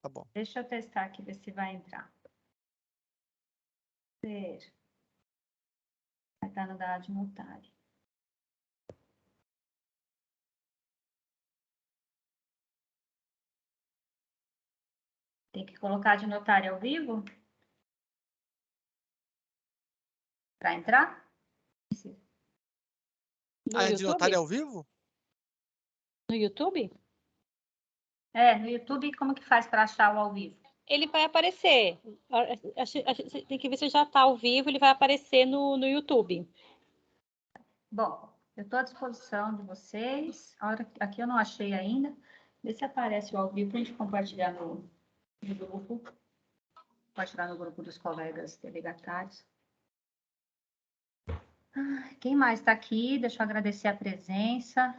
Tá bom. Deixa eu testar aqui, ver se vai entrar. Vai estar no da ad notário. Tem que colocar de notário ao vivo? Para entrar? A de notário é ao vivo? No YouTube? No YouTube, como que faz para achar o ao vivo? Ele vai aparecer. Tem que ver se já está ao vivo, ele vai aparecer no YouTube. Bom, eu estou à disposição de vocês. Aqui eu não achei ainda. Vê se aparece o ao vivo para a gente compartilhar no grupo. Compartilhar no grupo dos colegas delegatários. Quem mais está aqui? Deixa eu agradecer a presença.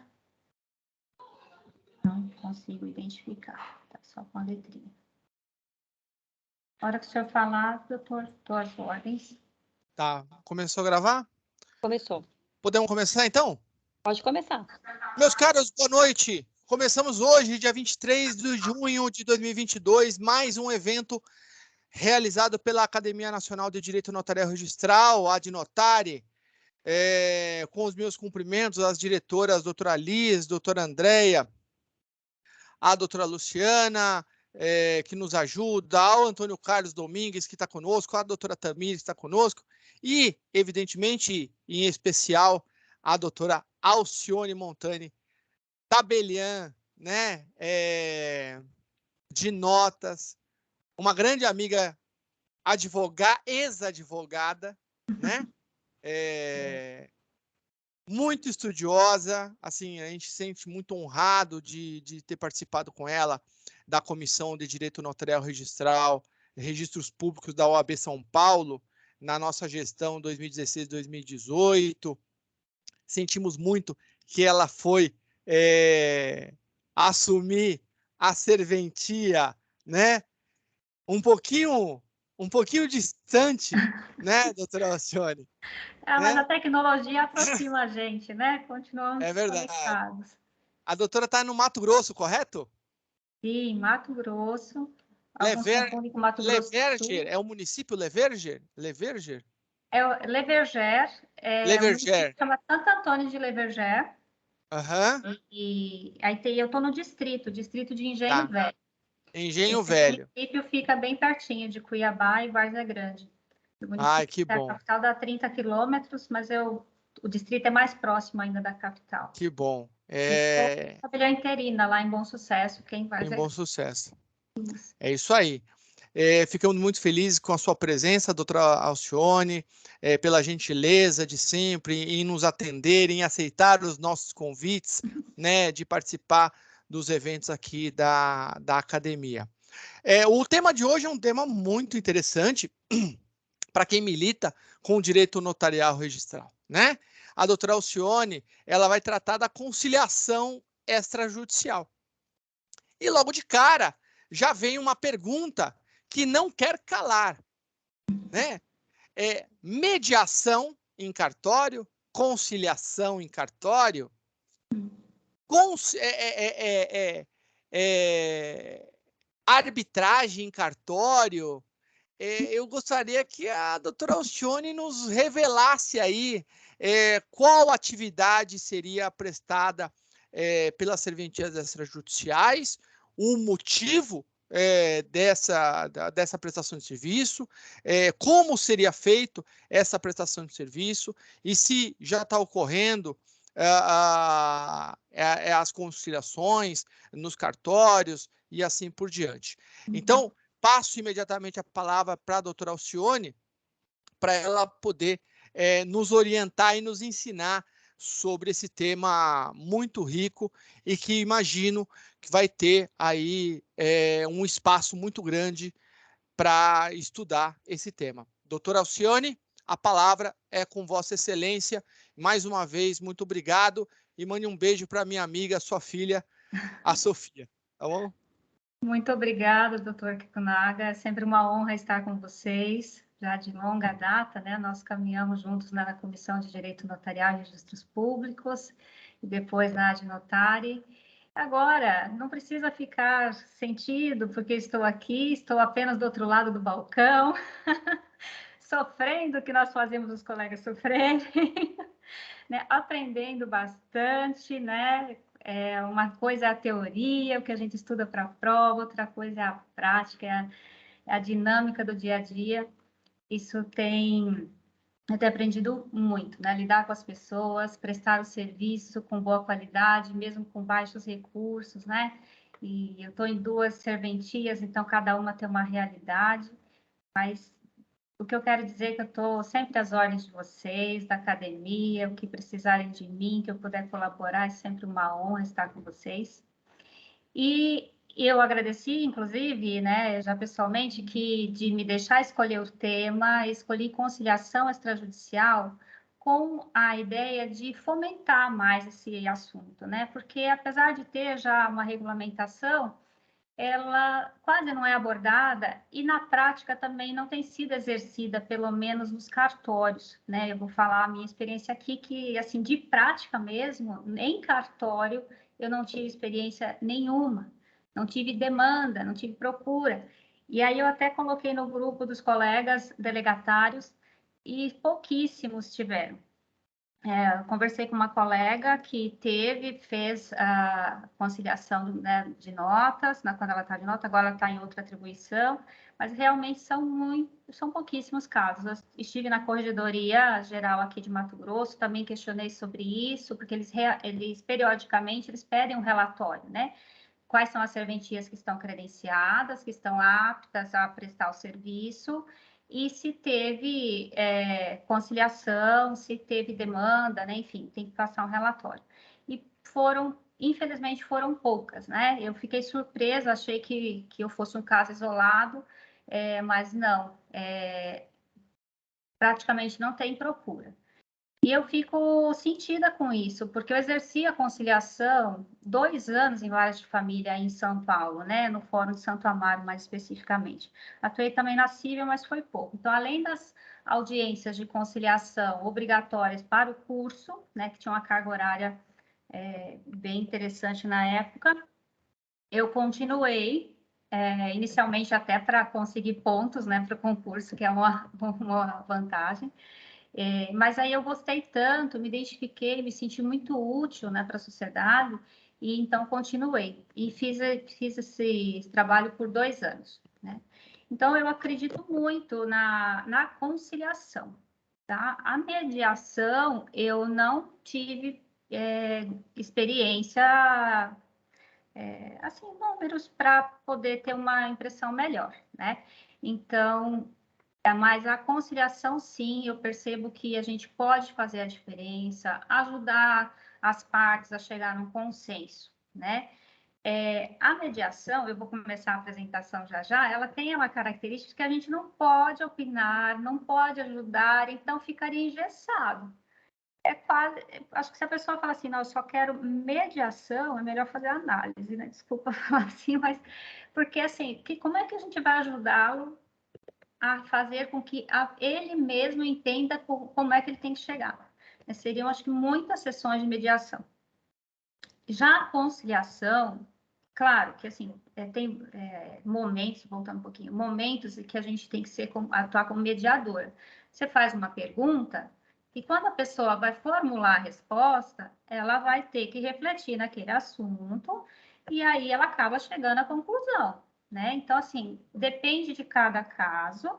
Não consigo identificar. Tá só com a letrinha. Na hora que o senhor falar, doutor, estou às ordens. Tá. Começou a gravar? Começou. Podemos começar, então? Pode começar. Meus caros, boa noite. Começamos hoje, dia 23 de junho de 2022, mais um evento realizado pela Academia Nacional de Direito Notarial Registral, Ad Notari, com os meus cumprimentos às diretoras, doutora Liz, doutora Andréia, a doutora Luciana, que nos ajuda, ao Antônio Carlos Domingues, que está conosco, a doutora Tamires, que está conosco, e, evidentemente, em especial, a doutora Alcione Montani, tabeliã, né, de notas, uma grande amiga ex-advogada, né, muito estudiosa, assim, a gente se sente muito honrado de ter participado com ela da Comissão de Direito Notarial Registral, Registros Públicos da OAB São Paulo, na nossa gestão 2016-2018. Sentimos muito que ela foi assumir a serventia, né? Um pouquinho distante, né, doutora Alcione? Mas a tecnologia aproxima a gente, né? Continuamos verdade. conectados. A doutora está no Mato Grosso, correto? Sim, Mato Grosso. Alguns confundem com Mato Grosso do Sul. É o município Leverger? Leverger? É o Leverger. O município chama Santo Antônio de Leverger. E aí eu estou no distrito de Engenho Velho. Engenho Velho. O município fica bem pertinho de Cuiabá e Várzea Grande. O município que bom. A capital dá 30 quilômetros, mas o distrito é mais próximo ainda da capital. Que bom. Tabelião interina lá em Bom Sucesso, em Bom Sucesso. É isso aí. Ficamos muito felizes com a sua presença, doutora Alcione, pela gentileza de sempre em nos atender, em aceitar os nossos convites, né, de participar dos eventos aqui da academia. O tema de hoje é um tema muito interessante para quem milita com o direito notarial registral, né? A doutora Alcione, ela vai tratar da conciliação extrajudicial. E logo de cara, já vem uma pergunta que não quer calar, né? Mediação em cartório, conciliação em cartório, arbitragem em cartório. Eu gostaria que a doutora Alcione nos revelasse aí qual atividade seria prestada pelas serventias extrajudiciais, o motivo dessa prestação de serviço, como seria feito essa prestação de serviço e se já está ocorrendo as conciliações nos cartórios e assim por diante. Então, passo imediatamente a palavra para a doutora Alcione, para ela poder nos orientar e nos ensinar sobre esse tema muito rico e que imagino que vai ter aí um espaço muito grande para estudar esse tema. Doutora Alcione, a palavra é com Vossa Excelência. Mais uma vez, muito obrigado e mande um beijo para minha amiga, sua filha, a Sofia. Tá bom? Muito obrigada, doutor Kikunaga. É sempre uma honra estar com vocês, já de longa data, né? Nós caminhamos juntos na Comissão de Direito Notarial e Registros Públicos, e depois na Ad Notari. Agora, não precisa ficar sentido, porque estou aqui, estou apenas do outro lado do balcão, sofrendo o que nós fazemos os colegas sofrerem, né? Aprendendo bastante, né? Uma coisa é a teoria, o que a gente estuda para a prova, outra coisa é a prática, é a dinâmica do dia a dia. Isso tem eu tenho aprendido muito, né? Lidar com as pessoas, prestar o serviço com boa qualidade, mesmo com baixos recursos, né? E eu estou em 2 serventias, então cada uma tem uma realidade, mas o que eu quero dizer é que eu estou sempre às ordens de vocês, da academia, o que precisarem de mim, que eu puder colaborar, é sempre uma honra estar com vocês. E eu agradeci, inclusive, né, já pessoalmente, de me deixar escolher o tema, escolhi conciliação extrajudicial com a ideia de fomentar mais esse assunto, né? Porque apesar de ter já uma regulamentação, ela quase não é abordada e na prática também não tem sido exercida, pelo menos nos cartórios, né? Eu vou falar a minha experiência aqui, que assim, de prática mesmo, em cartório, eu não tive experiência nenhuma, não tive demanda, não tive procura. E aí eu até coloquei no grupo dos colegas delegatários e pouquíssimos tiveram. Conversei com uma colega que fez a conciliação, né, de notas, quando ela está de nota, agora ela está em outra atribuição, mas realmente são pouquíssimos casos. Eu estive na Corregedoria Geral aqui de Mato Grosso, também questionei sobre isso, porque eles periodicamente eles pedem um relatório, né? Quais são as serventias que estão credenciadas, que estão aptas a prestar o serviço, e se teve conciliação, se teve demanda, né? Enfim, tem que passar um relatório. E infelizmente, foram poucas, né? Eu fiquei surpresa, achei que eu fosse um caso isolado, mas não, praticamente não tem procura. E eu fico sentida com isso, porque eu exerci a conciliação 2 anos em varas de família em São Paulo, né? No Fórum de Santo Amaro, mais especificamente. Atuei também na Cível, mas foi pouco. Então, além das audiências de conciliação obrigatórias para o curso, né? Que tinha uma carga horária bem interessante na época, eu continuei, inicialmente até para conseguir pontos, né? Para o concurso, que é uma vantagem. Mas aí eu gostei tanto, me identifiquei, me senti muito útil, né, para a sociedade, e então continuei. E fiz esse trabalho por 2 anos, né? Então, eu acredito muito na conciliação, tá? A mediação, eu não tive experiência, assim, números para poder ter uma impressão melhor, né? Então, mas a conciliação, sim, eu percebo que a gente pode fazer a diferença, ajudar as partes a chegar num consenso, né? A mediação, eu vou começar a apresentação já já, ela tem uma característica que a gente não pode opinar, não pode ajudar, então ficaria engessado. Acho que se a pessoa fala assim, não, eu só quero mediação, é melhor fazer análise, né? Desculpa falar assim, mas porque assim, como é que a gente vai ajudá-lo a fazer com que ele mesmo entenda como é que ele tem que chegar? Seriam, acho que, muitas sessões de mediação. Já a conciliação, claro que, assim, tem momentos, voltando um pouquinho, momentos em que a gente tem que atuar como mediadora. Você faz uma pergunta e quando a pessoa vai formular a resposta, ela vai ter que refletir naquele assunto e aí ela acaba chegando à conclusão, né? Então, assim, depende de cada caso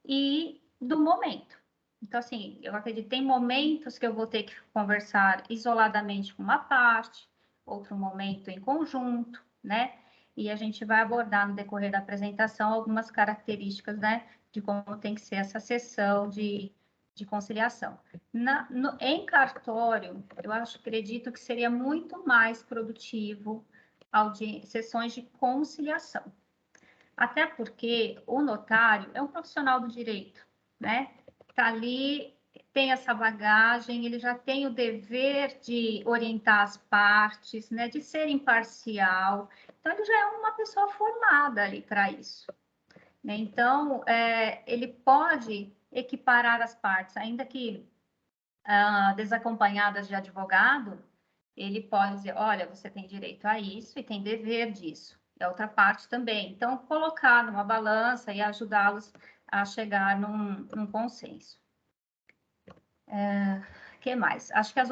e do momento. Então, assim, eu acredito que tem momentos que eu vou ter que conversar isoladamente com uma parte, outro momento em conjunto, né? E a gente vai abordar no decorrer da apresentação algumas características, né, de como tem que ser essa sessão de conciliação. Em cartório, eu acredito que seria muito mais produtivo sessões de conciliação. Até porque o notário é um profissional do direito, né? Está ali, tem essa bagagem, ele já tem o dever de orientar as partes, né? De ser imparcial. Então, ele já é uma pessoa formada ali para isso, né? Então, ele pode equiparar as partes, ainda que desacompanhadas de advogado, ele pode dizer, olha, você tem direito a isso e tem dever disso. E a outra parte também. Então, colocar numa balança e ajudá-los a chegar num consenso. O que mais? Acho que os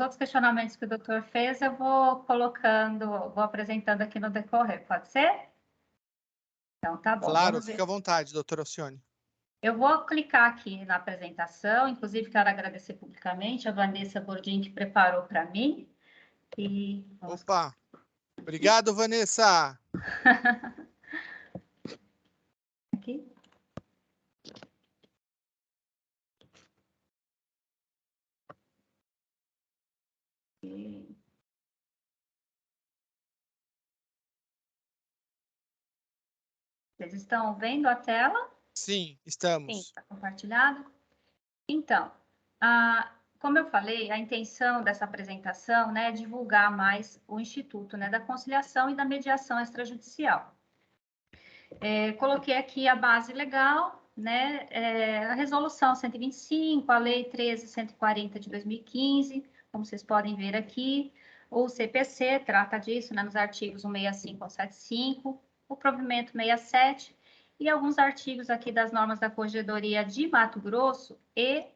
outros questionamentos que o doutor fez, eu vou vou apresentando aqui no decorrer, pode ser? Então, tá bom. Claro, Vamos ver. fica à vontade, doutora Alcione. Eu vou clicar aqui na apresentação, inclusive quero agradecer publicamente a Vanessa Bordin, que preparou para mim. E vamos Opa! Obrigado, Vanessa! aqui. Vocês estão vendo a tela? Sim, Sim. estamos. Está compartilhado? Então, como eu falei, a intenção dessa apresentação, né, é divulgar mais o Instituto, né, da Conciliação e da Mediação Extrajudicial. Coloquei aqui a base legal, né, a Resolução 125, a Lei 13.140 de 2015, como vocês podem ver aqui, o CPC trata disso, né, nos artigos 165 ao 175, o provimento 67 e alguns artigos aqui das normas da Corregedoria de Mato Grosso e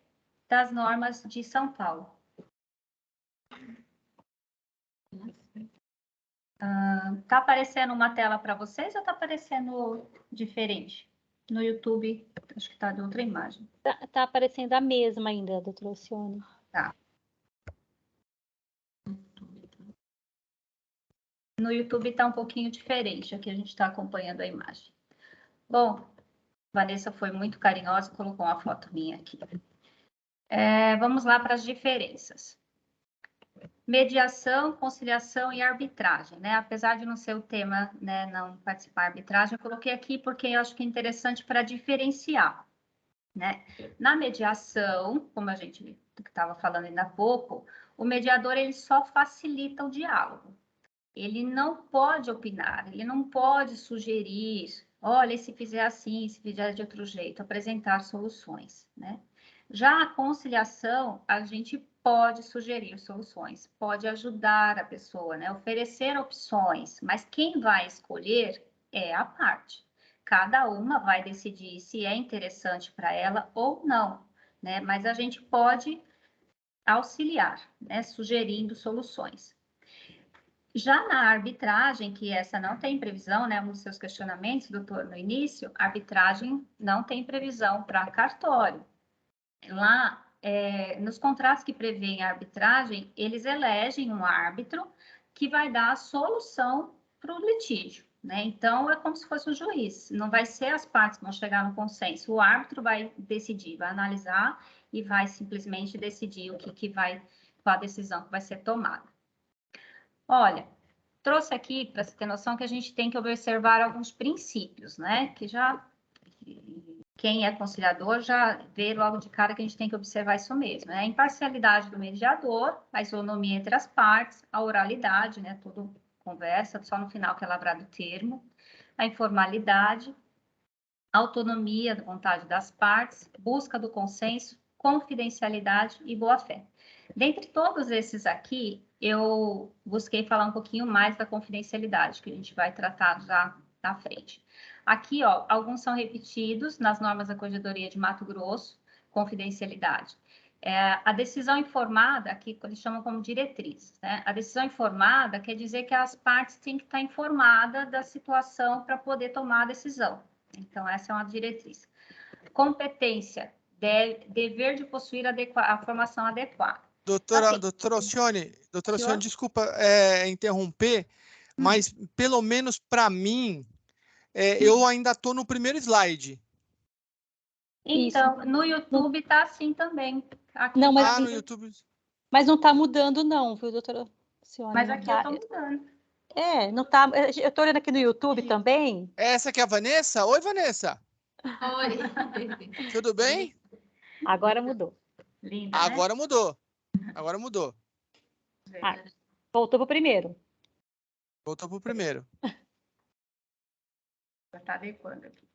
das normas de São Paulo. Tá aparecendo uma tela para vocês ou tá aparecendo diferente? No YouTube, acho que tá de outra imagem. Tá aparecendo a mesma ainda, doutora Alcione. Tá. No YouTube tá um pouquinho diferente, aqui a gente está acompanhando a imagem. Bom, Vanessa foi muito carinhosa e colocou uma foto minha aqui. Vamos lá para as diferenças. Mediação, conciliação e arbitragem, né? Apesar de não ser o tema, né, não participar da arbitragem, eu coloquei aqui porque eu acho que é interessante para diferenciar, né? Na mediação, como a gente estava falando ainda há pouco, o mediador ele só facilita o diálogo. Ele não pode opinar, ele não pode sugerir, olha, se fizer assim, se fizer de outro jeito, apresentar soluções, né? Já a conciliação, a gente pode sugerir soluções, pode ajudar a pessoa, né? Oferecer opções, mas quem vai escolher é a parte. Cada uma vai decidir se é interessante para ela ou não, né? Mas a gente pode auxiliar, né? Sugerindo soluções. Já na arbitragem, que essa não tem previsão, né? Um dos seus questionamentos, doutor, no início, a arbitragem não tem previsão para cartório. Lá, nos contratos que prevêem a arbitragem, eles elegem um árbitro que vai dar a solução para o litígio, né? Então, é como se fosse um juiz, não vai ser as partes que vão chegar no consenso, o árbitro vai decidir, vai analisar e vai simplesmente decidir qual a decisão que vai ser tomada. Olha, trouxe aqui para você ter noção que a gente tem que observar alguns princípios, né? Que quem é conciliador já vê logo de cara que a gente tem que observar isso mesmo, né? A imparcialidade do mediador, a isonomia entre as partes, a oralidade, né? Tudo conversa, só no final que é lavrado o termo, a informalidade, a autonomia da vontade das partes, busca do consenso, confidencialidade e boa-fé. Dentre todos esses aqui, eu busquei falar um pouquinho mais da confidencialidade, que a gente vai tratar já na frente. Aqui, ó, alguns são repetidos nas normas da Corregedoria de Mato Grosso, confidencialidade. A decisão informada, aqui eles chamam como diretrizes, né? A decisão informada quer dizer que as partes têm que estar informadas da situação para poder tomar a decisão. Então, essa é uma diretriz. Competência, dever de possuir a formação adequada. Doutora Assim, Alcione, senhor? desculpa interromper, mas pelo menos para mim, eu ainda estou no primeiro slide. Então, no YouTube está assim também. Aqui Não, mas no YouTube. Mas não está mudando, não, viu, doutora Alcione? Mas Não aqui tá... eu estou mudando. não tá. Eu estou olhando aqui no YouTube também. Essa aqui é a Vanessa? Oi, Vanessa. Oi. Tudo bem? Agora mudou. Linda, Agora mudou. Agora mudou. né? Voltou para o primeiro. Voltou para o primeiro. Já está adequando aqui.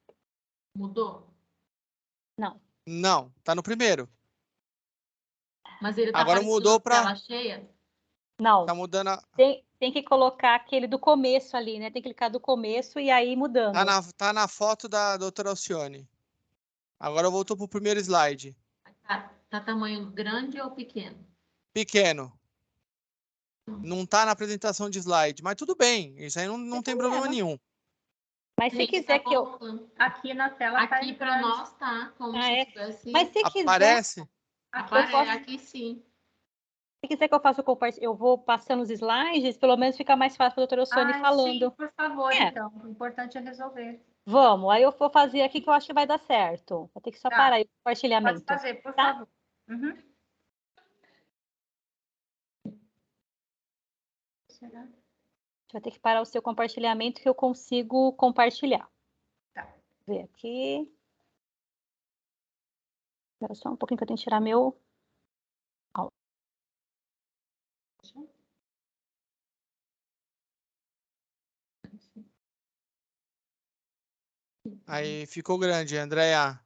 Mudou? Não. Não, tá no primeiro. Mas ele tá Agora aparecendo mudou na para tela cheia? Não, Tá mudando tem que colocar aquele do começo ali, né? Tem que clicar do começo e aí mudando. tá na foto da doutora Alcione. Agora voltou pro primeiro slide. Tá tamanho grande ou pequeno? Pequeno. Não tá na apresentação de slide, mas tudo bem. Isso aí não tem problema nenhum. Mas se quiser que eu... Aqui na tela tá Aqui para nós tá como se tivesse... Mas se quiser... Aparece? Aparece, aqui sim. Se quiser que eu faça o compartilhamento, eu vou passando os slides, pelo menos fica mais fácil para a doutora Alcione falando. Sim, por favor, então. O importante é resolver. Vamos, aí eu vou fazer aqui que eu acho que vai dar certo. Vou ter que só parar aí o compartilhamento. Pode fazer, por tá? favor. Uhum. Será? Vai ter que parar o seu compartilhamento que eu consigo compartilhar. Tá. Vou ver aqui. Espera só um pouquinho que eu tenho que tirar meu... Aí ficou grande, Andréia.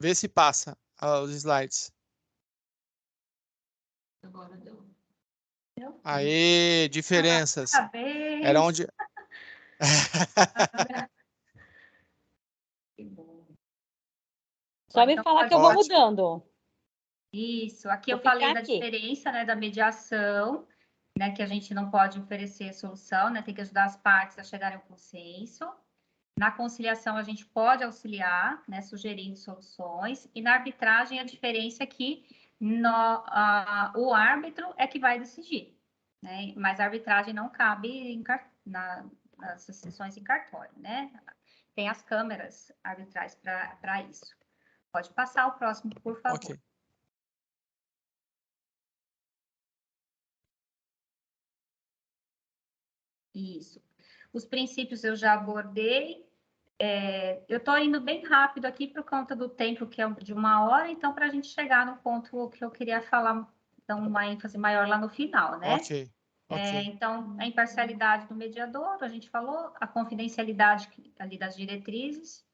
Vê se passa os slides. Agora deu. Aê, diferenças. Parabéns. Era onde... Que bom. Só me Então, falar que eu vou Ótimo. mudando. Isso, aqui Vou eu falei ficar da aqui. diferença, né, da mediação, né, que a gente não pode oferecer solução, né, tem que ajudar as partes a chegarem ao consenso. Na conciliação, a gente pode auxiliar, né, sugerindo soluções. E na arbitragem, a diferença é que o árbitro é que vai decidir, né? Mas a arbitragem não cabe nas sessões em cartório, né? Tem as câmeras arbitrais para isso. Pode passar o próximo, por favor. Ok. Isso. Os princípios eu já abordei. Eu estou indo bem rápido aqui por conta do tempo, que é de 1 hora, então, para a gente chegar no ponto que eu queria falar, então, uma ênfase maior lá no final, né? Ok. Então, a imparcialidade do mediador, a gente falou, a confidencialidade ali das diretrizes.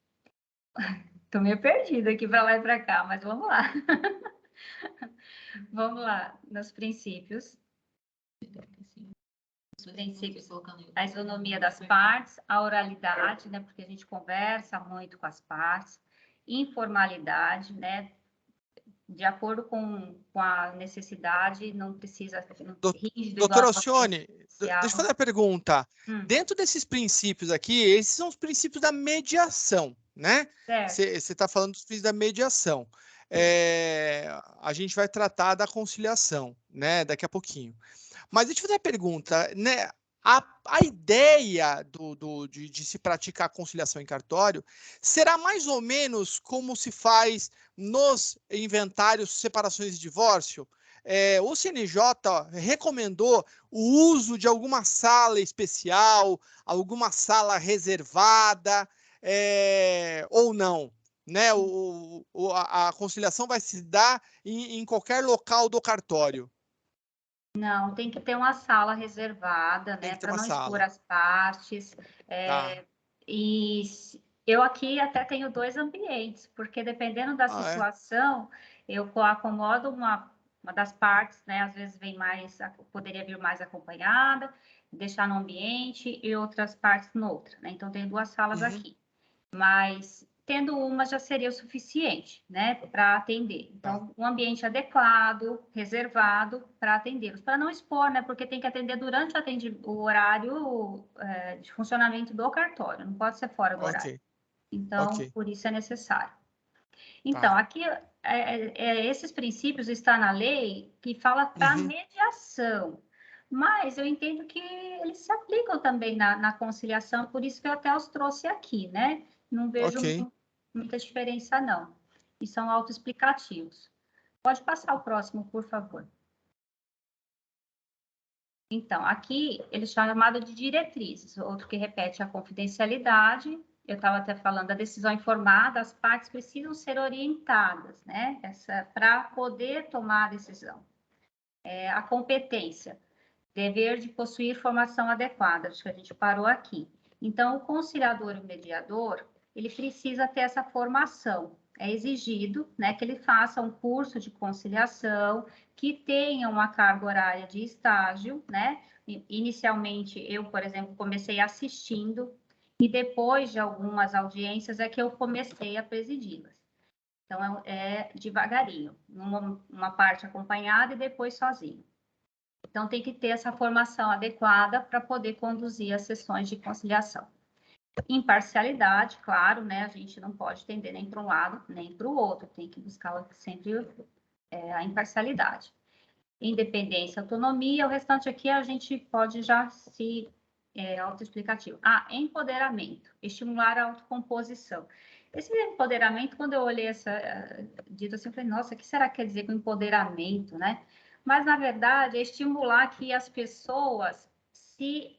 Estou meio perdida aqui para lá e para cá, mas vamos lá. Vamos lá, nos princípios. A isonomia das partes, a oralidade, né, porque a gente conversa muito com as partes, informalidade, né, de acordo com a necessidade, não precisa rígido. Doutora Alcione, deixa eu fazer a pergunta. Hum. Dentro desses princípios aqui, esses são os princípios da mediação, né? Você está falando dos princípios da mediação. A gente vai tratar da conciliação, né, daqui a pouquinho. Mas deixa eu fazer a pergunta, né? A ideia de se praticar a conciliação em cartório será mais ou menos como se faz nos inventários separações e divórcio? O CNJ recomendou o uso de alguma sala especial, alguma sala reservada, ou não? Né? A conciliação vai se dar em qualquer local do cartório. Não, tem que ter uma sala reservada, né, para não expor as partes. E eu aqui até tenho 2 ambientes, porque dependendo da situação, eu acomodo uma das partes, né, às vezes poderia vir mais acompanhada, deixar no ambiente e outras partes noutra, né? Então, tenho 2 salas aqui. Mas tendo uma já seria o suficiente, né, para atender. Então, um ambiente adequado, reservado para atendê-los, para não expor, né, porque tem que atender durante o horário de funcionamento do cartório, não pode ser fora do horário. Então, por isso é necessário. Então, aqui, esses princípios estão na lei que fala para mediação, mas eu entendo que eles se aplicam também na conciliação, por isso que eu até os trouxe aqui, né? Não vejo muita diferença, não. E são autoexplicativos. Pode passar o próximo, por favor. Então, aqui, eles chamado de diretrizes. Outro que repete a confidencialidade. Eu estava até falando da decisão informada, as partes precisam ser orientadas, né? Para poder tomar a decisão. A competência, dever de possuir formação adequada, acho que a gente parou aqui. Então, o conciliador e o mediador, ele precisa ter essa formação. É exigido, né, que ele faça um curso de conciliação, que tenham uma carga horária de estágio, né? Inicialmente, eu, por exemplo, comecei assistindo e depois de algumas audiências é que eu comecei a presidi-las. Então, é devagarinho, uma parte acompanhada e depois sozinho. Então, tem que ter essa formação adequada para poder conduzir as sessões de conciliação. Imparcialidade, claro, né? A gente não pode tender nem para um lado, nem para o outro. Tem que buscar sempre a imparcialidade. Independência, autonomia, o restante aqui a gente pode já se autoexplicativo. Empoderamento, estimular a autocomposição. Esse empoderamento, quando eu olhei essa dito assim, eu falei, nossa, o que será que quer dizer com empoderamento, né? Mas, na verdade, é estimular que as pessoas se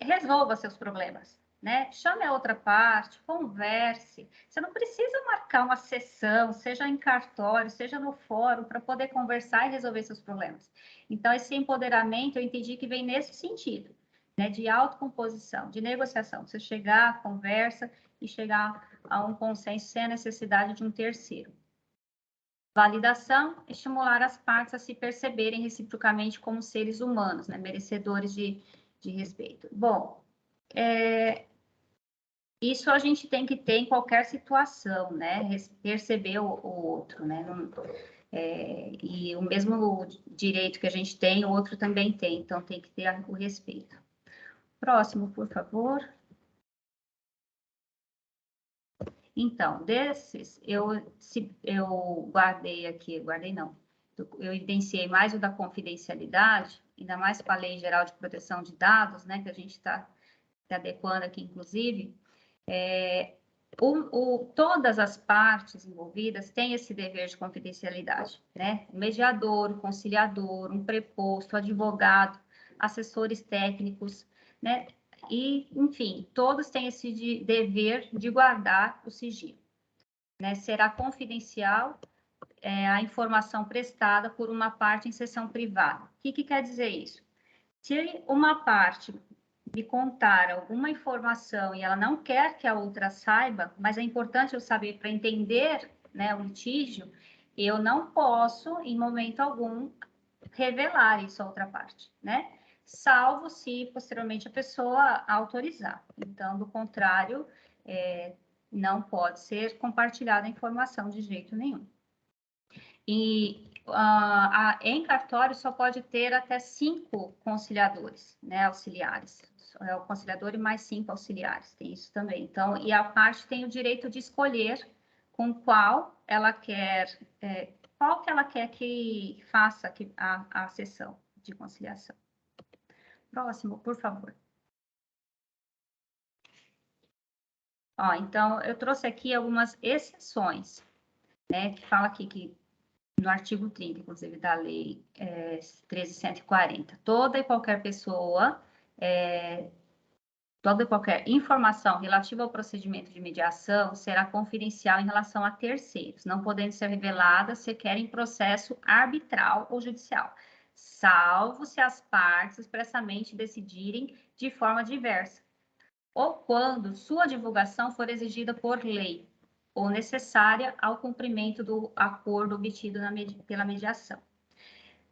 resolvam seus problemas, né? Chame a outra parte, converse. Você não precisa marcar uma sessão, seja em cartório, seja no fórum, para poder conversar e resolver seus problemas. Então, esse empoderamento, eu entendi que vem nesse sentido, né? De autocomposição, de negociação. Você chegar, conversa e chegar a um consenso sem a necessidade de um terceiro. Validação, estimular as partes a se perceberem reciprocamente como seres humanos, né? Merecedores de respeito. Bom, isso a gente tem que ter em qualquer situação, né? Perceber o outro, né? E o mesmo direito que a gente tem, o outro também tem, então tem que ter o respeito. Próximo, por favor. Então, desses, eu guardei aqui, eu evidenciei mais o da confidencialidade, ainda mais para a Lei Geral de Proteção de Dados, né? Que a gente está adequando aqui, inclusive. Todas as partes envolvidas têm esse dever de confidencialidade, né? O mediador, o conciliador, um preposto, advogado, assessores técnicos, né? E, enfim, todos têm esse dever de guardar o sigilo, né? Será confidencial a informação prestada por uma parte em sessão privada. O que quer dizer isso? Se uma parte me contar alguma informação e ela não quer que a outra saiba, mas é importante eu saber para entender, né, o litígio, eu não posso, em momento algum, revelar isso à outra parte, né? Salvo se posteriormente a pessoa autorizar. Então, do contrário, não pode ser compartilhada a informação de jeito nenhum. E em cartório só pode ter até 5 conciliadores, né, auxiliares. É o conciliador e mais 5 auxiliares, tem isso também. Então, e a parte tem o direito de escolher com qual que ela quer que faça a sessão de conciliação. Próximo, por favor. Então, eu trouxe aqui algumas exceções, né, que fala aqui que no artigo 30, inclusive, da Lei 13.140, toda e qualquer pessoa, toda e qualquer informação relativa ao procedimento de mediação será confidencial em relação a terceiros, não podendo ser revelada sequer em processo arbitral ou judicial, salvo se as partes expressamente decidirem de forma diversa, ou quando sua divulgação for exigida por lei, ou necessária ao cumprimento do acordo obtido pela mediação.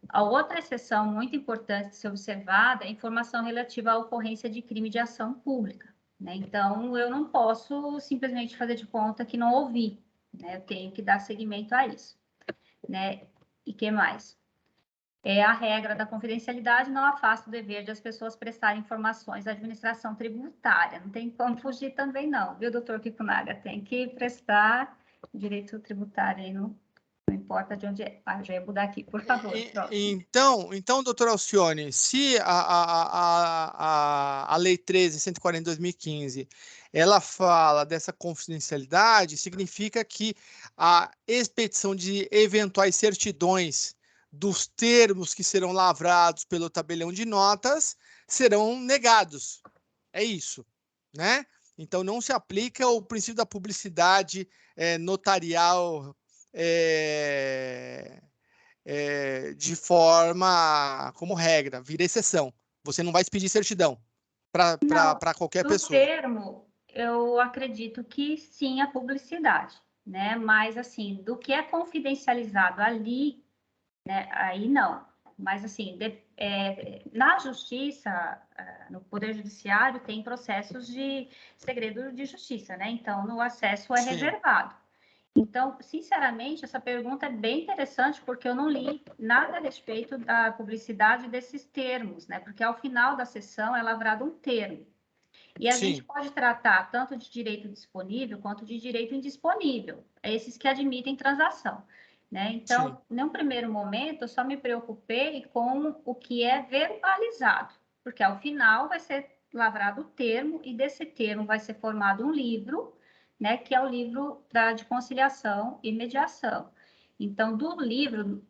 A outra exceção muito importante de ser observada é a informação relativa à ocorrência de crime de ação pública, né? Então, eu não posso simplesmente fazer de conta que não ouvi, né? Eu tenho que dar seguimento a isso, né? E que mais? A regra da confidencialidade não afasta o dever de as pessoas prestarem informações à administração tributária. Não tem como fugir também não, viu, doutor Kikunaga? Tem que prestar direito tributário aí, não importa de onde é. Já ia mudar aqui, por favor. Então, doutor Alcione, se a Lei 13.140 de 2015, ela fala dessa confidencialidade, significa que a expedição de eventuais certidões dos termos que serão lavrados pelo tabelião de notas serão negados. É isso, né? Então, não se aplica o princípio da publicidade notarial de forma como regra, vira exceção. Você não vai expedir certidão para qualquer pessoa. No termo, eu acredito que sim, a publicidade, né? Mas, assim, do que é confidencializado ali, né? Aí não. Mas, assim, na justiça, no Poder Judiciário, tem processos de segredo de justiça, né? Então, no acesso é Sim. reservado. Então, sinceramente, essa pergunta é bem interessante, porque eu não li nada a respeito da publicidade desses termos, né? Porque ao final da sessão é lavrado um termo. E a gente pode tratar tanto de direito disponível quanto de direito indisponível, esses que admitem transação, né? Então, num primeiro momento, eu só me preocupei com o que é verbalizado, porque ao final vai ser lavrado o termo e desse termo vai ser formado um livro, né, que é o livro de conciliação e mediação. Então, do livro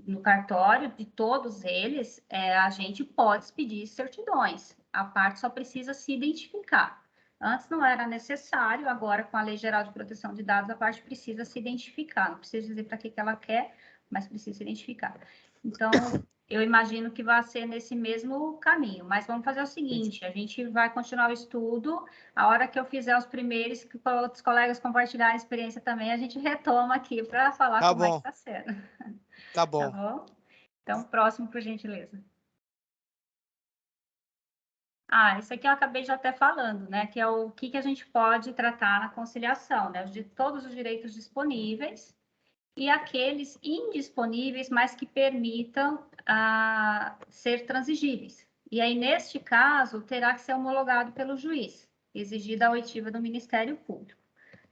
no cartório, de todos eles, a gente pode pedir certidões. A parte só precisa se identificar. Antes não era necessário, agora com a Lei Geral de Proteção de Dados, a parte precisa se identificar. Não precisa dizer para que ela quer, mas precisa se identificar. Então, eu imagino que vai ser nesse mesmo caminho. Mas vamos fazer o seguinte, a gente vai continuar o estudo. A hora que eu fizer os primeiros, que outros colegas compartilharem a experiência também, a gente retoma aqui para falar como é que está sendo. Tá bom. Tá bom? Então, próximo, por gentileza. Isso aqui eu acabei já até falando, né? Que é o que a gente pode tratar na conciliação, né? De todos os direitos disponíveis e aqueles indisponíveis, mas que permitam ser transigíveis. E aí, neste caso, terá que ser homologado pelo juiz, exigida a oitiva do Ministério Público,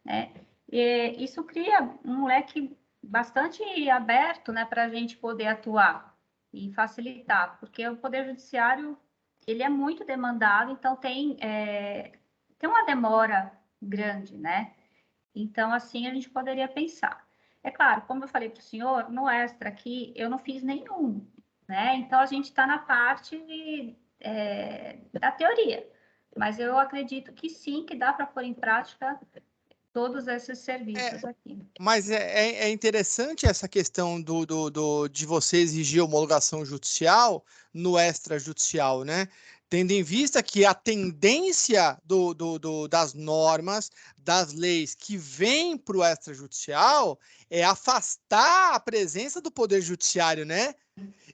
né? E isso cria um leque bastante aberto, né, para a gente poder atuar e facilitar, porque o Poder Judiciário, ele é muito demandado, então tem uma demora grande, né? Então, assim, a gente poderia pensar. É claro, como eu falei para o senhor, no extra aqui, eu não fiz nenhum, né? Então, a gente está na parte da teoria, mas eu acredito que sim, que dá para pôr em prática todos esses serviços aqui. Mas é interessante essa questão de você exigir homologação judicial no extrajudicial, né? Tendo em vista que a tendência das normas, das leis que vêm para o extrajudicial é afastar a presença do Poder Judiciário, né?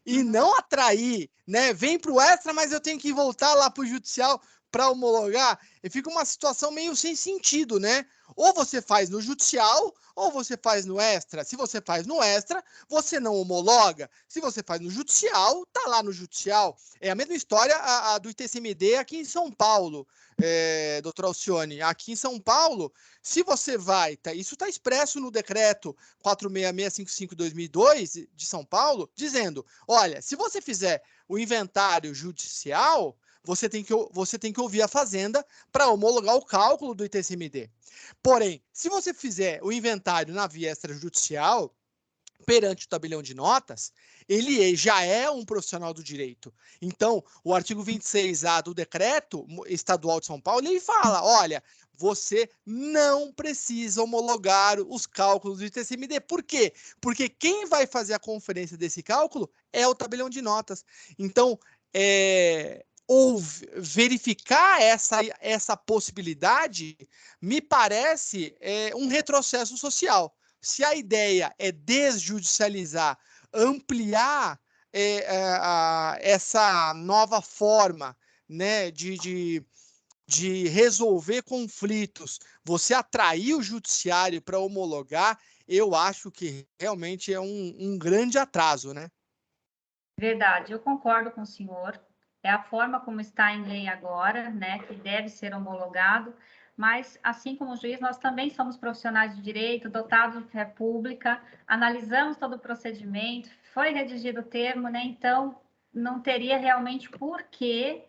E não atrair, né? Vem para o extra, mas eu tenho que voltar lá para o judicial para homologar. E fica uma situação meio sem sentido, né? Ou você faz no judicial, ou você faz no extra. Se você faz no extra, você não homologa. Se você faz no judicial, tá lá no judicial. É a mesma história a do ITCMD aqui em São Paulo, doutor Alcione. Aqui em São Paulo, se você vai, isso está expresso no decreto 46655/2002 de São Paulo, dizendo, olha, se você fizer o inventário judicial, você tem que ouvir a Fazenda para homologar o cálculo do ITCMD. Porém, se você fizer o inventário na via extrajudicial, perante o tabelião de notas, ele já é um profissional do direito. Então, o artigo 26A do decreto estadual de São Paulo, ele fala, olha, você não precisa homologar os cálculos do ITCMD. Por quê? Porque quem vai fazer a conferência desse cálculo é o tabelião de notas. Então, ou verificar essa possibilidade me parece um retrocesso social. Se a ideia é desjudicializar, ampliar essa nova forma, né, de resolver conflitos, você atrair o judiciário para homologar, eu acho que realmente é um grande atraso, né? Verdade, eu concordo com o senhor. É a forma como está em lei agora, né, que deve ser homologado, mas, assim como o juiz, nós também somos profissionais de direito, dotados de fé pública, analisamos todo o procedimento, foi redigido o termo, né, então não teria realmente por que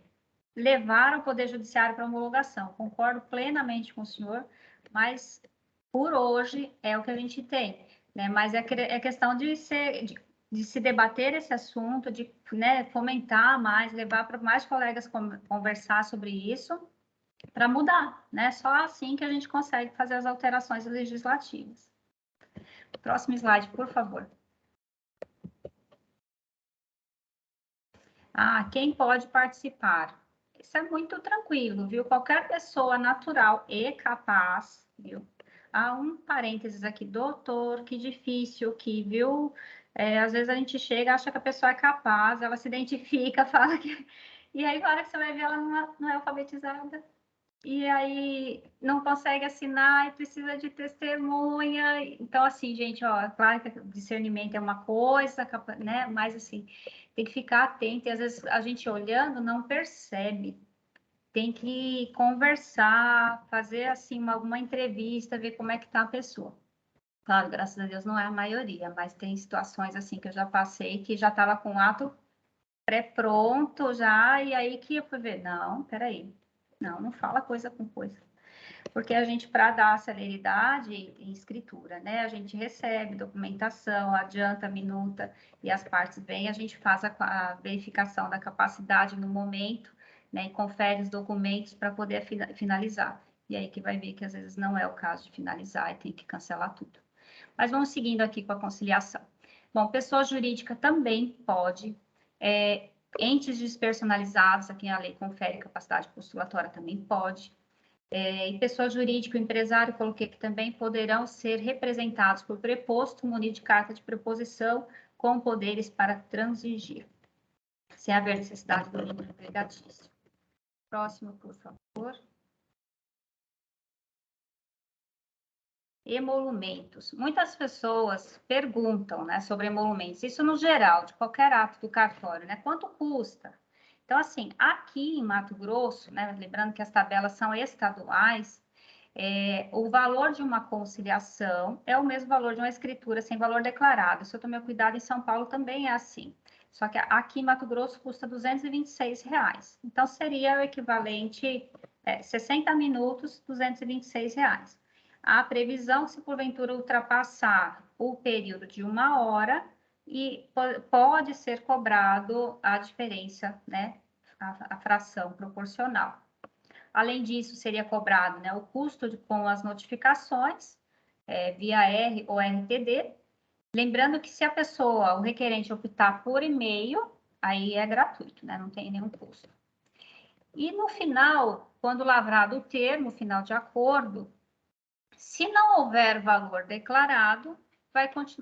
levar o Poder Judiciário para homologação. Concordo plenamente com o senhor, mas por hoje é o que a gente tem, né, mas é questão de se debater esse assunto, de, né, fomentar mais, levar para mais colegas conversar sobre isso, para mudar, né? Só assim que a gente consegue fazer as alterações legislativas. Próximo slide, por favor. Quem pode participar? Isso é muito tranquilo, viu? Qualquer pessoa natural e capaz, viu? há um parênteses aqui, doutor, que difícil, que, viu? Às vezes a gente chega, acha que a pessoa é capaz, ela se identifica, fala que... E aí, na hora que você vai ver, ela não é alfabetizada. E aí não consegue assinar e precisa de testemunha. Então, assim, gente, ó, claro que discernimento é uma coisa, né? Mas, assim, tem que ficar atento. E, às vezes, a gente olhando não percebe. Tem que conversar, fazer, assim, alguma entrevista, ver como é que tá a pessoa. Claro, graças a Deus não é a maioria, mas tem situações, assim, que eu já passei, que já estava com o ato pré-pronto já, e aí que eu fui ver, não, peraí, não fala coisa com coisa. Porque a gente, para dar celeridade em escritura, né, a gente recebe documentação, adianta, minuta, e as partes vêm, a gente faz a verificação da capacidade no momento, né, e confere os documentos para poder finalizar. E aí que vai ver que às vezes não é o caso de finalizar e tem que cancelar tudo. Mas vamos seguindo aqui com a conciliação. Bom, pessoa jurídica também pode, entes despersonalizados, a quem a lei confere capacidade postulatória também pode, e pessoa jurídica, o empresário, coloquei que também poderão ser representados por preposto munido de carta de preposição com poderes para transigir, se haver necessidade do vínculo empregatício. Próximo, por favor. Emolumentos. Muitas pessoas perguntam, né, sobre emolumentos. Isso no geral, de qualquer ato do cartório, né? Quanto custa? Então, assim, aqui em Mato Grosso, né, lembrando que as tabelas são estaduais, o valor de uma conciliação é o mesmo valor de uma escritura sem valor declarado. Se eu tomei cuidado, em São Paulo também é assim. Só que aqui em Mato Grosso custa R$ 226. Então, seria o equivalente 60 minutos, R$ 226. A previsão, se porventura ultrapassar o período de 1 hora, e pode ser cobrado a diferença, né, a fração proporcional. Além disso, seria cobrado, né, o custo com as notificações, via R ou RTD. Lembrando que se a pessoa, o requerente, optar por e-mail, aí é gratuito, né, não tem nenhum custo. E no final, quando lavrado o termo, final de acordo, se não houver valor declarado,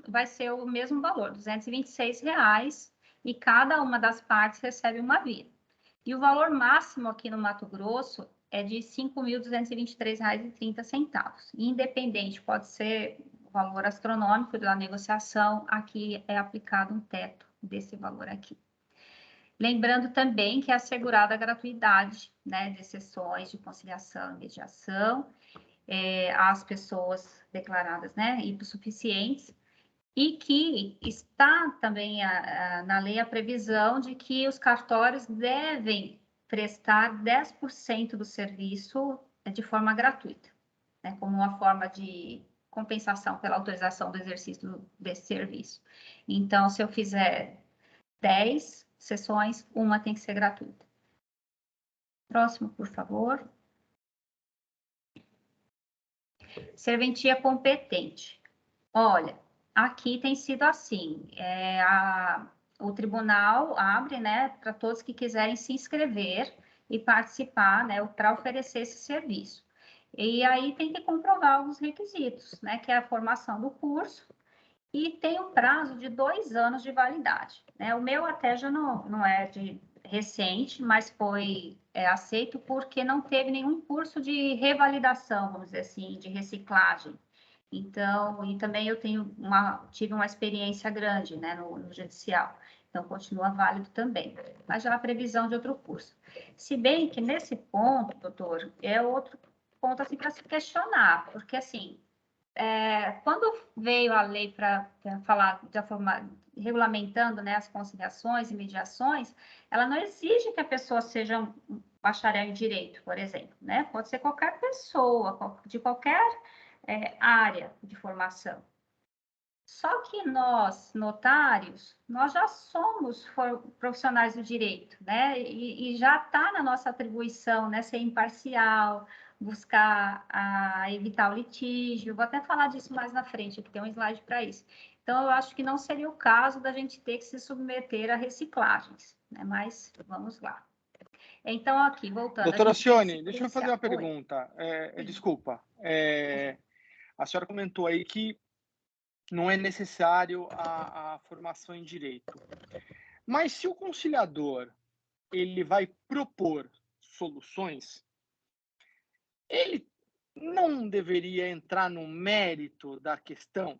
vai ser o mesmo valor, R$ 226, e cada uma das partes recebe uma via. E o valor máximo aqui no Mato Grosso é de R$ 5.223,30. Independente, pode ser o valor astronômico da negociação, aqui é aplicado um teto desse valor aqui. Lembrando também que é assegurada a gratuidade, né, de sessões de conciliação e mediação, às pessoas declaradas, né, hipossuficientes, e que está também na lei a previsão de que os cartórios devem prestar 10% do serviço de forma gratuita, né, como uma forma de compensação pela autorização do exercício desse serviço. Então, se eu fizer 10 sessões, uma tem que ser gratuita. Próximo, por favor. Serventia competente. Olha, aqui tem sido assim, o tribunal abre, né, para todos que quiserem se inscrever e participar, né, para oferecer esse serviço. E aí tem que comprovar alguns requisitos, né, que é a formação do curso, e tem um prazo de 2 anos de validade, né? O meu até já não é de recente, mas foi aceito porque não teve nenhum curso de revalidação, vamos dizer assim, de reciclagem. Então, e também eu tive uma experiência grande, né, no judicial. Então, continua válido também. Mas já há previsão de outro curso. Se bem que nesse ponto, doutor, é outro ponto assim para se questionar, porque assim, quando veio a lei para falar da forma regulamentando, né, as conciliações e mediações, ela não exige que a pessoa seja um bacharel em direito, por exemplo, né? Pode ser qualquer pessoa, de qualquer área de formação. Só que nós, notários, nós já somos profissionais do direito, né? E já está na nossa atribuição, né, ser imparcial, buscar evitar o litígio. Vou até falar disso mais na frente, porque tem um slide para isso. Então, eu acho que não seria o caso da gente ter que se submeter a reciclagens, né? Mas vamos lá. Então, aqui, voltando... Doutora Cione, deixa eu fazer uma pergunta. Oi. Desculpa. A senhora comentou aí que não é necessário a formação em direito. Mas se o conciliador ele vai propor soluções, ele não deveria entrar no mérito da questão?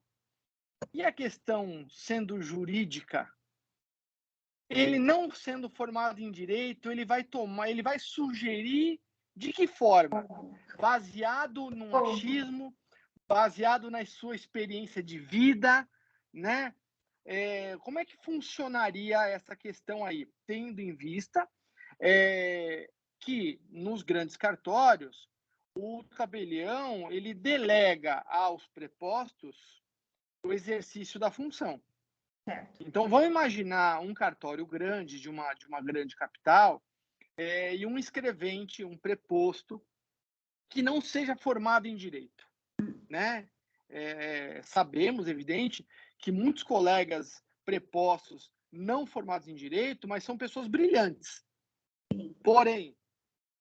E a questão sendo jurídica, ele não sendo formado em direito, ele vai sugerir de que forma? Baseado num achismo, baseado na sua experiência de vida, né? Como é que funcionaria essa questão aí, tendo em vista que nos grandes cartórios o tabelião ele delega aos prepostos o exercício da função. Certo. Então, vamos imaginar um cartório grande de uma grande capital e um escrevente, um preposto, que não seja formado em direito, né? Sabemos, evidente, que muitos colegas prepostos não formados em direito, mas são pessoas brilhantes. Porém,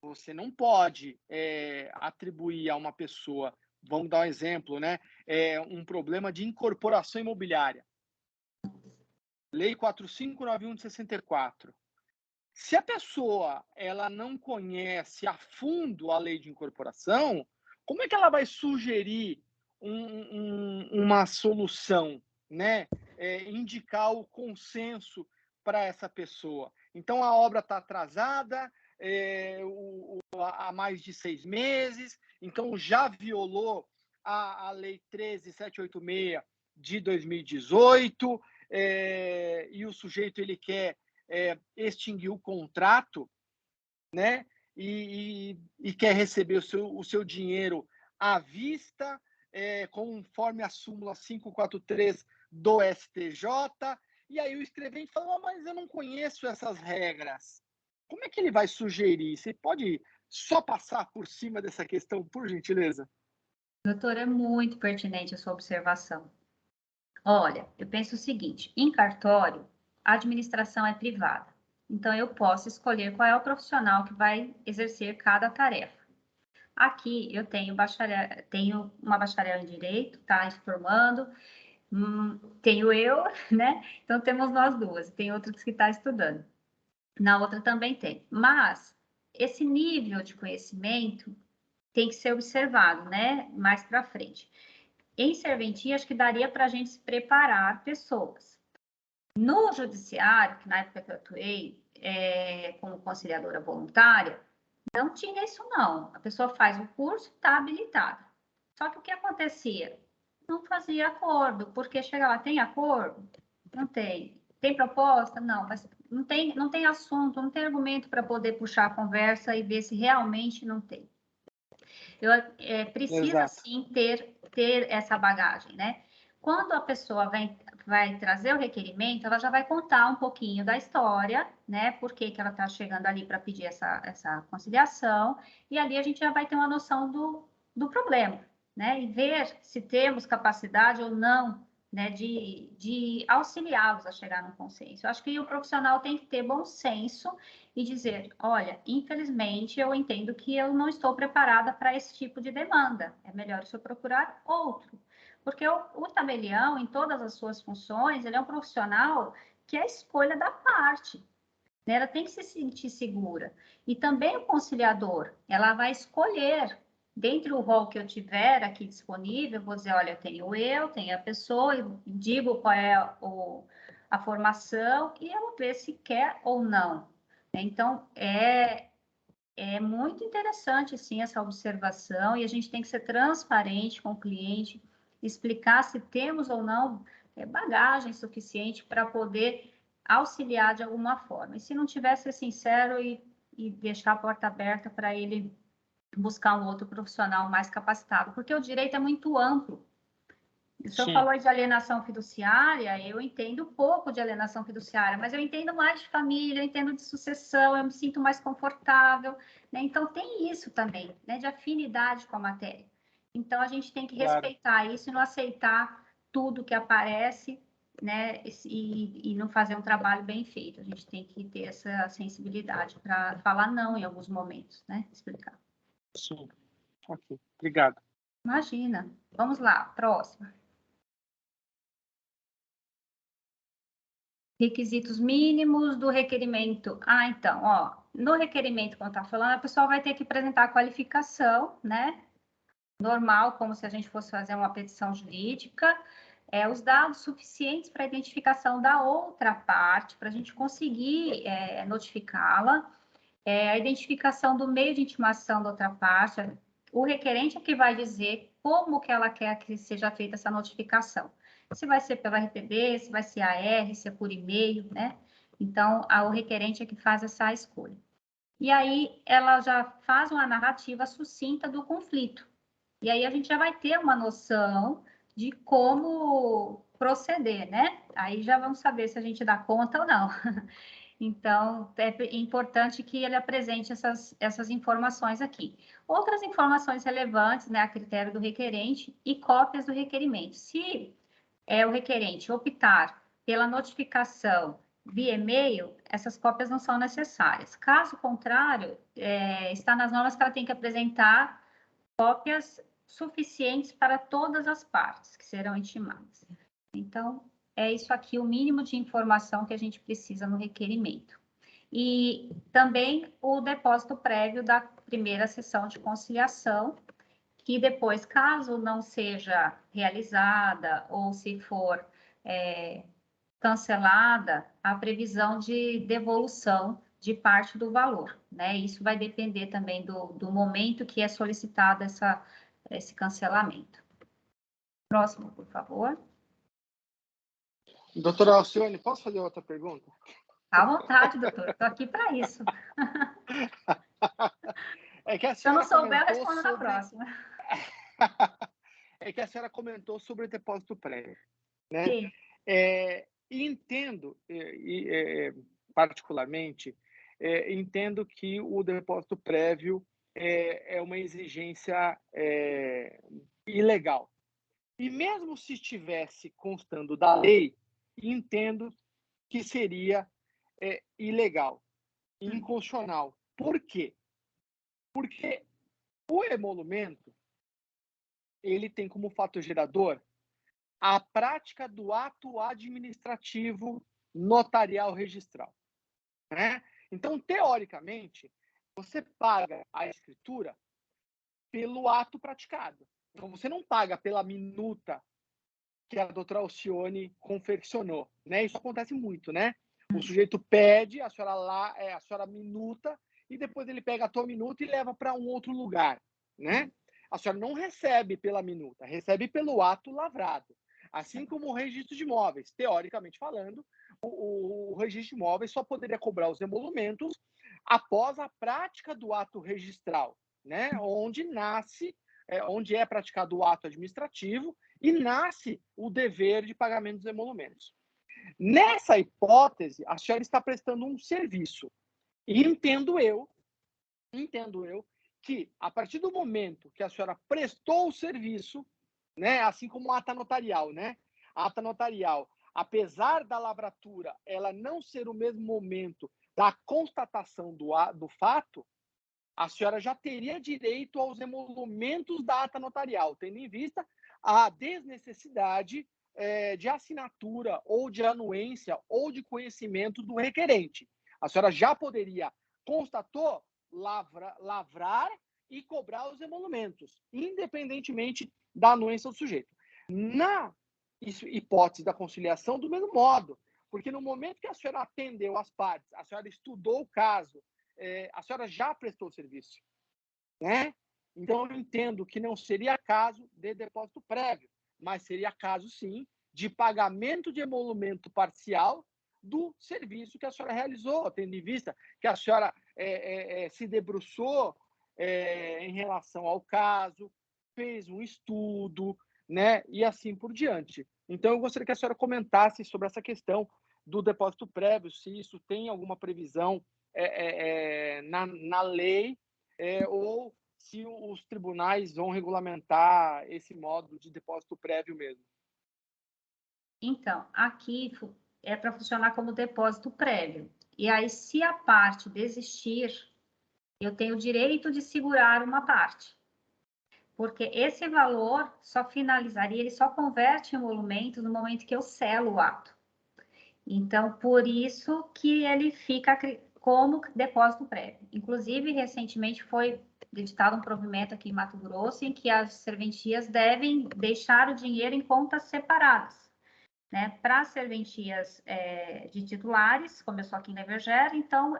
você não pode atribuir a uma pessoa, vamos dar um exemplo, né? Um problema de incorporação imobiliária. Lei 4591 de 64. Se a pessoa ela não conhece a fundo a lei de incorporação, como é que ela vai sugerir uma solução, né? Indicar o consenso para essa pessoa? Então, a obra está atrasada há mais de 6 meses, então já violou a Lei 13786 de 2018, e o sujeito ele quer extinguir o contrato, né? E quer receber o seu dinheiro à vista, conforme a súmula 543 do STJ. E aí o escrevente fala, mas eu não conheço essas regras. Como é que ele vai sugerir? Você pode só passar por cima dessa questão, por gentileza? Doutor, é muito pertinente a sua observação. Olha, eu penso o seguinte, em cartório, a administração é privada. Então, eu posso escolher qual é o profissional que vai exercer cada tarefa. Aqui, eu tenho uma bacharel em Direito, tá, se formando, tenho eu, né? Então, temos nós duas, tem outra que está estudando. Na outra também tem. Mas, esse nível de conhecimento tem que ser observado, né? Mais para frente. Em serventia, acho que daria para a gente se preparar pessoas. No judiciário, que na época que eu atuei como conciliadora voluntária, não tinha isso não. A pessoa faz o curso e está habilitada. Só que o que acontecia? Não fazia acordo, porque chega lá, tem acordo? Não tem. Tem proposta? Não, mas não tem assunto, não tem argumento para poder puxar a conversa e ver se realmente não tem. Precisa, Exato. sim, ter essa bagagem, né? Quando a pessoa vai trazer o requerimento, ela já vai contar um pouquinho da história, né? Por que ela está chegando ali para pedir essa conciliação, e ali a gente já vai ter uma noção do problema, né? E ver se temos capacidade ou não, né, de auxiliá-los a chegar no consenso. Eu acho que o profissional tem que ter bom senso e dizer, olha, infelizmente eu entendo que eu não estou preparada para esse tipo de demanda, é melhor o senhor procurar outro. Porque o tabelião, em todas as suas funções, ele é um profissional que é a escolha da parte, né? Ela tem que se sentir segura. E também o conciliador, ela vai escolher, dentro do rol que eu tiver aqui disponível, vou dizer, olha, tenho a pessoa, eu digo qual é a formação e ela vê se quer ou não. Então, é muito interessante, sim, essa observação, e a gente tem que ser transparente com o cliente, explicar se temos ou não bagagem suficiente para poder auxiliar de alguma forma. E se não tiver, ser sincero e deixar a porta aberta para ele buscar um outro profissional mais capacitado, porque o direito é muito amplo. O senhor falou de alienação fiduciária, eu entendo pouco de alienação fiduciária, mas eu entendo mais de família, eu entendo de sucessão, eu me sinto mais confortável, né? Então, tem isso também, né? De afinidade com a matéria. Então, a gente tem que respeitar isso e não aceitar tudo que aparece, né? E não fazer um trabalho bem feito. A gente tem que ter essa sensibilidade para falar não em alguns momentos, né? Explicar. Sim. Ok, obrigado. Imagina. Vamos lá, próxima. Requisitos mínimos do requerimento. Ah, então, ó, no requerimento, como está falando, a pessoa vai ter que apresentar a qualificação, né? Normal, como se a gente fosse fazer uma petição jurídica, os dados suficientes para a identificação da outra parte, para a gente conseguir notificá-la, a identificação do meio de intimação da outra parte, o requerente é que vai dizer como que ela quer que seja feita essa notificação. Se vai ser pela RTB, se vai ser AR, se é por e-mail, né? Então, o requerente é que faz essa escolha. E aí, ela já faz uma narrativa sucinta do conflito. E aí, a gente já vai ter uma noção de como proceder, né? Aí já vamos saber se a gente dá conta ou não. Então, é importante que ele apresente essas informações aqui. Outras informações relevantes, né, a critério do requerente e cópias do requerimento. Se o requerente optar pela notificação via e-mail, essas cópias não são necessárias. Caso contrário, está nas normas que ela tem que apresentar cópias suficientes para todas as partes que serão intimadas. Então, é isso aqui o mínimo de informação que a gente precisa no requerimento. E também o depósito prévio da primeira sessão de conciliação, que depois, caso não seja realizada ou se for cancelada, a previsão de devolução de parte do valor, né? Isso vai depender também do momento que é solicitado esse cancelamento. Próximo, por favor. Doutora Alcione, posso fazer outra pergunta? À vontade, doutor. Estou aqui para isso. É que a Se eu não senhora souber, eu respondo sobre... na próxima. É que a senhora comentou sobre o depósito prévio, né? Sim. Entendo, particularmente, entendo que o depósito prévio é uma exigência ilegal. E mesmo se estivesse constando da lei, entendo que seria ilegal, inconstitucional. Por quê? Porque o emolumento, ele tem como fator gerador a prática do ato administrativo notarial registral, né? Então, teoricamente, você paga a escritura pelo ato praticado. Então, você não paga pela minuta que a doutora Alcione confeccionou, né? Isso acontece muito, né? O sujeito pede, a senhora minuta, e depois ele pega a tua minuta e leva para um outro lugar, né? A senhora não recebe pela minuta, recebe pelo ato lavrado. Assim como o registro de imóveis, teoricamente falando, o registro de imóveis só poderia cobrar os emolumentos após a prática do ato registral, né? Onde é praticado o ato administrativo e nasce o dever de pagamento dos emolumentos. Nessa hipótese, a senhora está prestando um serviço. E entendo eu que, a partir do momento que a senhora prestou o serviço, né, assim como a ata notarial, né? A ata notarial, apesar da lavratura ela não ser o mesmo momento da constatação do fato, a senhora já teria direito aos emolumentos da ata notarial, tendo em vista a desnecessidade de assinatura ou de anuência ou de conhecimento do requerente. A senhora já poderia, constatou, lavrar e cobrar os emolumentos, independentemente da anuência do sujeito. Na hipótese da conciliação, do mesmo modo, porque no momento que a senhora atendeu as partes, a senhora estudou o caso, a senhora já prestou o serviço, né? Então, eu entendo que não seria caso de depósito prévio, mas seria caso, sim, de pagamento de emolumento parcial do serviço que a senhora realizou, tendo em vista que a senhora se debruçou em relação ao caso, fez um estudo, né? E assim por diante. Então, eu gostaria que a senhora comentasse sobre essa questão do depósito prévio, se isso tem alguma previsão na lei, ou se os tribunais vão regulamentar esse modo de depósito prévio mesmo. Então, aqui é para funcionar como depósito prévio. E aí, se a parte desistir, eu tenho o direito de segurar uma parte. porque esse valor só finalizaria, ele só converte em emolumentos no momento que eu selo o ato. Então, por isso que ele fica como depósito prévio. Inclusive, recentemente foi editado um provimento aqui em Mato Grosso em que as serventias devem deixar o dinheiro em contas separadas. Né, para serventias de titulares, como eu sou aqui em Everger, então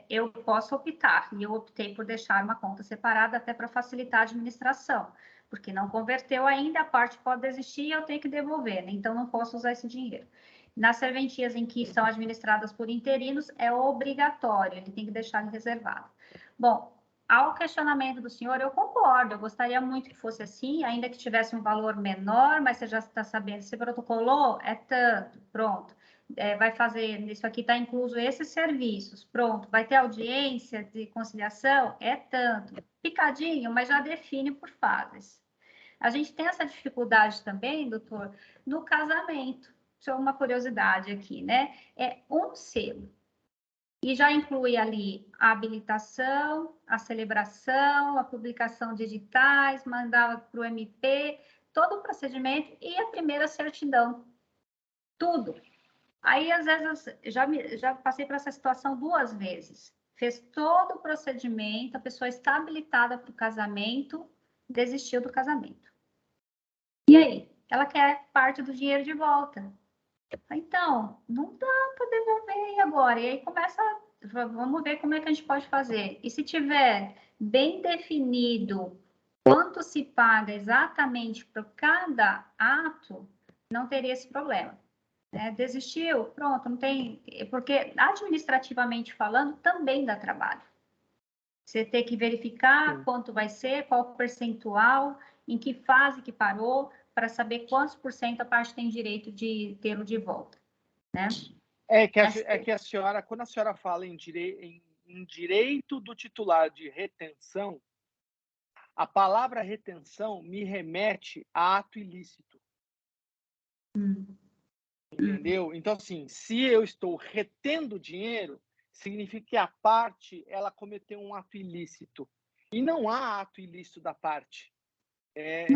eu posso optar, e eu optei por deixar uma conta separada até para facilitar a administração, porque não converteu ainda, a parte pode desistir e eu tenho que devolver, né? Então não posso usar esse dinheiro. Nas serventias em que são administradas por interinos, é obrigatório, ele tem que deixar reservado. Bom, ao questionamento do senhor, eu concordo, eu gostaria muito que fosse assim, ainda que tivesse um valor menor, mas você já está sabendo, se protocolou, é tanto, pronto. Vai fazer, isso aqui está incluso esses serviços, pronto. Vai ter audiência de conciliação, é tanto. Picadinho, mas já define por fases. A gente tem essa dificuldade também, doutor, no casamento. Isso é uma curiosidade aqui, né? É um selo. E já inclui ali a habilitação, a celebração, a publicação de editais, mandava para o MP, todo o procedimento e a primeira certidão. Tudo. Aí, às vezes, já passei por essa situação 2 vezes. Fez todo o procedimento, a pessoa está habilitada para o casamento, desistiu do casamento. E aí? Ela quer parte do dinheiro de volta. Então, não dá para devolver e agora? E aí começa, vamos ver como é que a gente pode fazer. E se tiver bem definido quanto se paga exatamente por cada ato, não teria esse problema. Desistiu? Pronto, não tem... Porque administrativamente falando, também dá trabalho. Você tem que verificar quanto vai ser, qual o percentual, em que fase que parou, para saber quantos por cento a parte tem direito de tê-lo de volta, né? É que a senhora, quando a senhora fala em direito do titular de retenção, a palavra retenção me remete a ato ilícito. Entendeu? Então, assim, se eu estou retendo dinheiro, significa que a parte, ela cometeu um ato ilícito. E não há ato ilícito da parte. É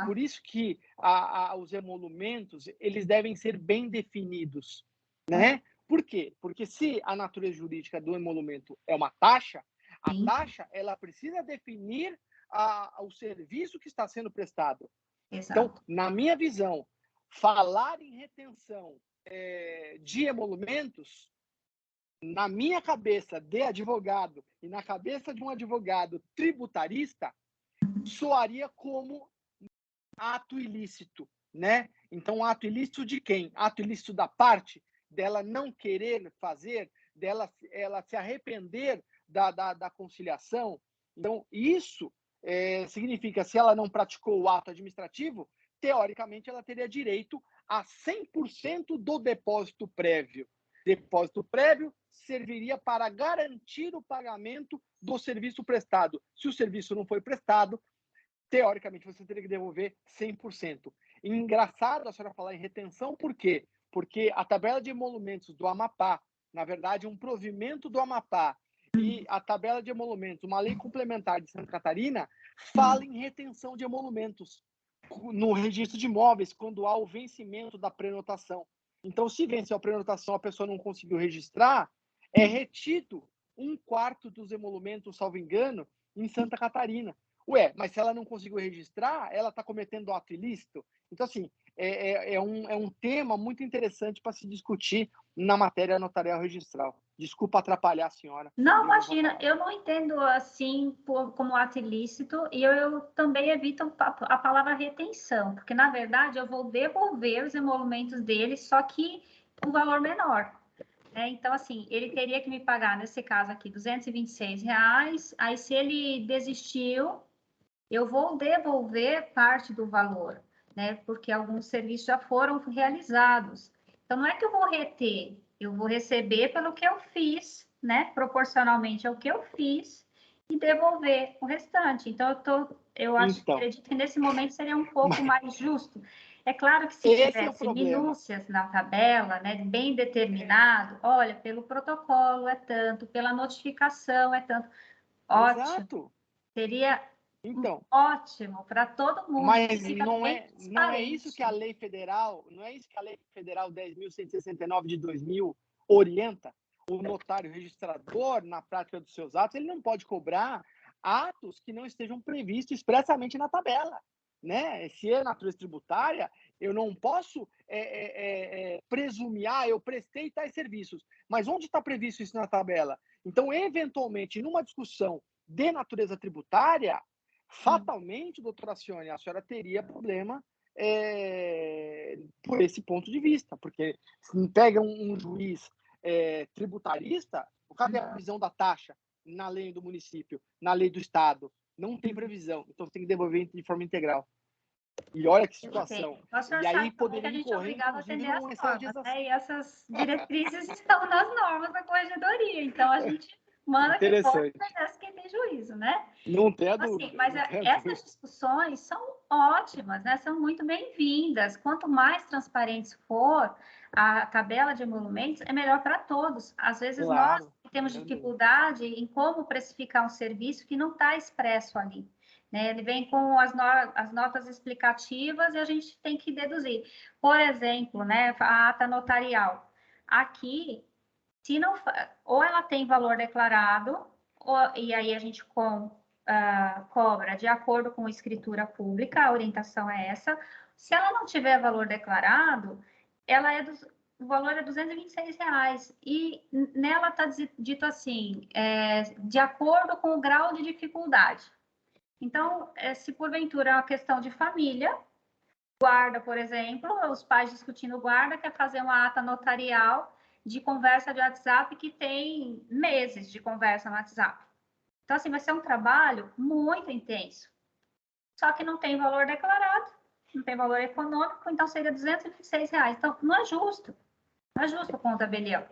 por isso que os emolumentos, eles devem ser bem definidos, né? Por quê? Porque se a natureza jurídica do emolumento é uma taxa, a taxa, ela precisa definir o serviço que está sendo prestado. Exato. Então, na minha visão, falar em retenção de emolumentos, na minha cabeça de advogado e na cabeça de um advogado tributarista, soaria como ato ilícito, né? Então, ato ilícito de quem? Ato ilícito da parte, dela não querer fazer, ela se arrepender da conciliação. Então, isso significa, se ela não praticou o ato administrativo, teoricamente, ela teria direito a 100% do depósito prévio. Depósito prévio serviria para garantir o pagamento do serviço prestado. Se o serviço não foi prestado, teoricamente, você teria que devolver 100%. E engraçado a senhora falar em retenção, por quê? Porque a tabela de emolumentos do Amapá, na verdade, um provimento do Amapá, e a tabela de emolumentos, uma lei complementar de Santa Catarina, fala em retenção de emolumentos no registro de imóveis, quando há o vencimento da prenotação. Então, se venceu a prenotação, a pessoa não conseguiu registrar, é retido 1/4 dos emolumentos, salvo engano, em Santa Catarina. Ué, mas se ela não conseguiu registrar, ela está cometendo ato ilícito? Então, assim, é um tema muito interessante para se discutir na matéria notarial registral. Desculpa atrapalhar a senhora. Não, imagina, eu não entendo assim como ato ilícito e eu também evito a palavra retenção, porque, na verdade, eu vou devolver os emolumentos dele, só que um valor menor. Então, assim, ele teria que me pagar, nesse caso aqui, R$226, aí se ele desistiu, eu vou devolver parte do valor, né? Porque alguns serviços já foram realizados. Então, não é que eu vou reter, eu vou receber pelo que eu fiz, né? Proporcionalmente ao que eu fiz e devolver o restante. Então, acredito que nesse momento seria um pouco mais justo. É claro que se tivesse minúcias na tabela, né, bem determinado, olha, pelo protocolo é tanto, pela notificação é tanto, ótimo. Exato. Seria Então, ótimo para todo mundo. mas Fica não bem é isso transparente. que a lei federal, não é isso que a lei federal 10.169 de 2000 orienta? O notário registrador, na prática dos seus atos, ele não pode cobrar atos que não estejam previstos expressamente na tabela, né? Se é natureza tributária, eu não posso presumir, eu prestei tais serviços, mas onde está previsto isso na tabela? Então, eventualmente, numa discussão de natureza tributária, fatalmente, doutora Cione, a senhora teria problema por esse ponto de vista, porque se pega um juiz tributarista, cadê a previsão da taxa na lei do município, na lei do estado? Não tem previsão, então você tem que devolver de forma integral. E olha que situação. E aí poderia incorrer, obrigado a inclusive, atender as num excesso de normas, exação. né? E essas diretrizes estão nas normas da corregedoria. Então, a gente manda que pode, obedece quem tem juízo, né? Não tem a dúvida. Assim, mas essas discussões são ótimas, né? São muito bem-vindas. Quanto mais transparentes for a tabela de emolumentos, é melhor para todos. Às vezes, Claro, nós temos dificuldade em como precificar um serviço que não está expresso ali. Né? Ele vem com as notas explicativas e a gente tem que deduzir. Por exemplo, né, a ata notarial. Aqui, se não, ou ela tem valor declarado, e aí a gente cobra de acordo com a escritura pública, a orientação é essa. Se ela não tiver valor declarado, o valor é R$226. E nela está dito assim, de acordo com o grau de dificuldade. Então, se porventura é uma questão de família, guarda, por exemplo, os pais discutindo guarda, quer fazer uma ata notarial de conversa de WhatsApp que tem meses de conversa no WhatsApp. Então, assim, vai ser um trabalho muito intenso. Só que não tem valor declarado, não tem valor econômico, então seria R$226. Então, não é justo. Não é justo o tabelião.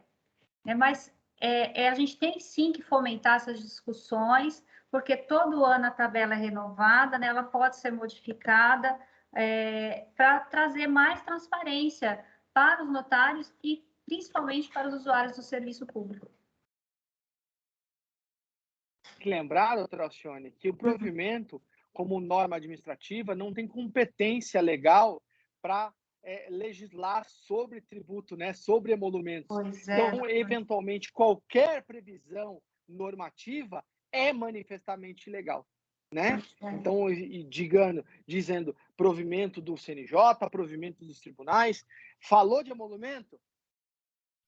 Mas a gente tem sim que fomentar essas discussões, porque todo ano a tabela é renovada, né? Ela pode ser modificada para trazer mais transparência para os notários e principalmente para os usuários do serviço público. Lembrar, doutora Alcione, que o provimento, como norma administrativa, não tem competência legal para legislar sobre tributo, né, sobre emolumentos. Então, eventualmente, qualquer previsão normativa é manifestamente ilegal, né? Então, dizendo provimento do CNJ, provimento dos tribunais, falou de emolumento,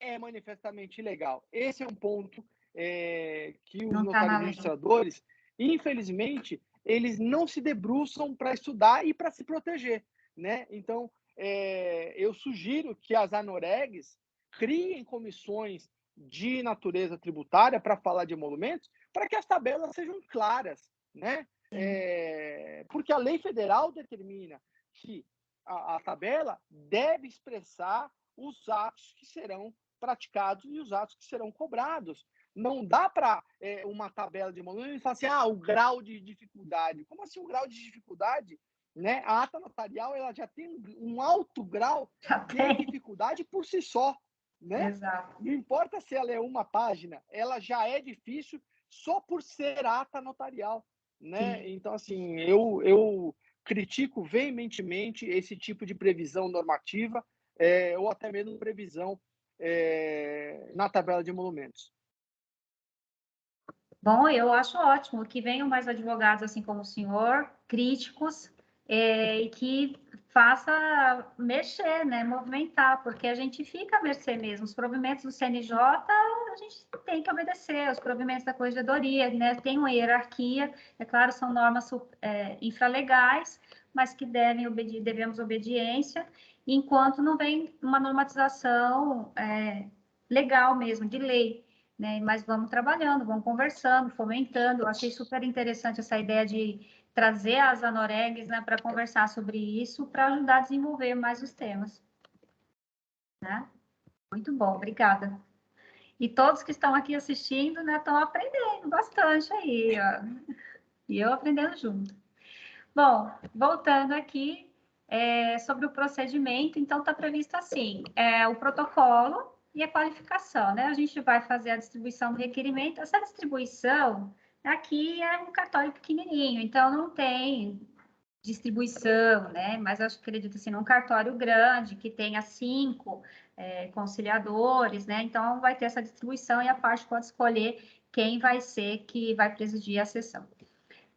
é manifestamente ilegal. Esse é um ponto que os notários registradores, infelizmente, eles não se debruçam para estudar e para se proteger, né? Então, eu sugiro que as ANOREGs criem comissões de natureza tributária para falar de emolumentos, para que as tabelas sejam claras, né? Porque a lei federal determina que a tabela deve expressar os atos que serão praticados e os atos que serão cobrados. Não dá para uma tabela de emolumentos e falar assim, o grau de dificuldade. Como assim o grau de dificuldade? Né? A ata notarial ela já tem um alto grau de dificuldade por si só. Né? Exato. Não importa se ela é uma página, ela já é difícil só por ser ata notarial. Né? Então, assim, eu critico veementemente esse tipo de previsão normativa ou até mesmo previsão na tabela de emolumentos. Bom, eu acho ótimo que venham mais advogados, assim como o senhor, críticos, e que faça mexer, né, movimentar, porque a gente fica a mercê mesmo. Os provimentos do CNJ, a gente tem que obedecer, os provimentos da corregedoria, né, tem uma hierarquia, é claro, são normas infralegais, mas que devemos obediência, enquanto não vem uma normatização legal mesmo, de lei. Né? Mas vamos trabalhando, vamos conversando, fomentando. Eu achei super interessante essa ideia de trazer as ANOREGs, né, para conversar sobre isso, para ajudar a desenvolver mais os temas. Né? Muito bom, obrigada. E todos que estão aqui assistindo, né, estão aprendendo bastante aí, ó. E eu aprendendo junto. Bom, voltando aqui sobre o procedimento, então está previsto assim, o protocolo e a qualificação, né? A gente vai fazer a distribuição do requerimento. Essa distribuição, Aqui é um cartório pequenininho, então não tem distribuição, né? Mas acho que acredito assim, num cartório grande que tenha 5 conciliadores, né? Então vai ter essa distribuição e a parte pode escolher quem vai ser que vai presidir a sessão.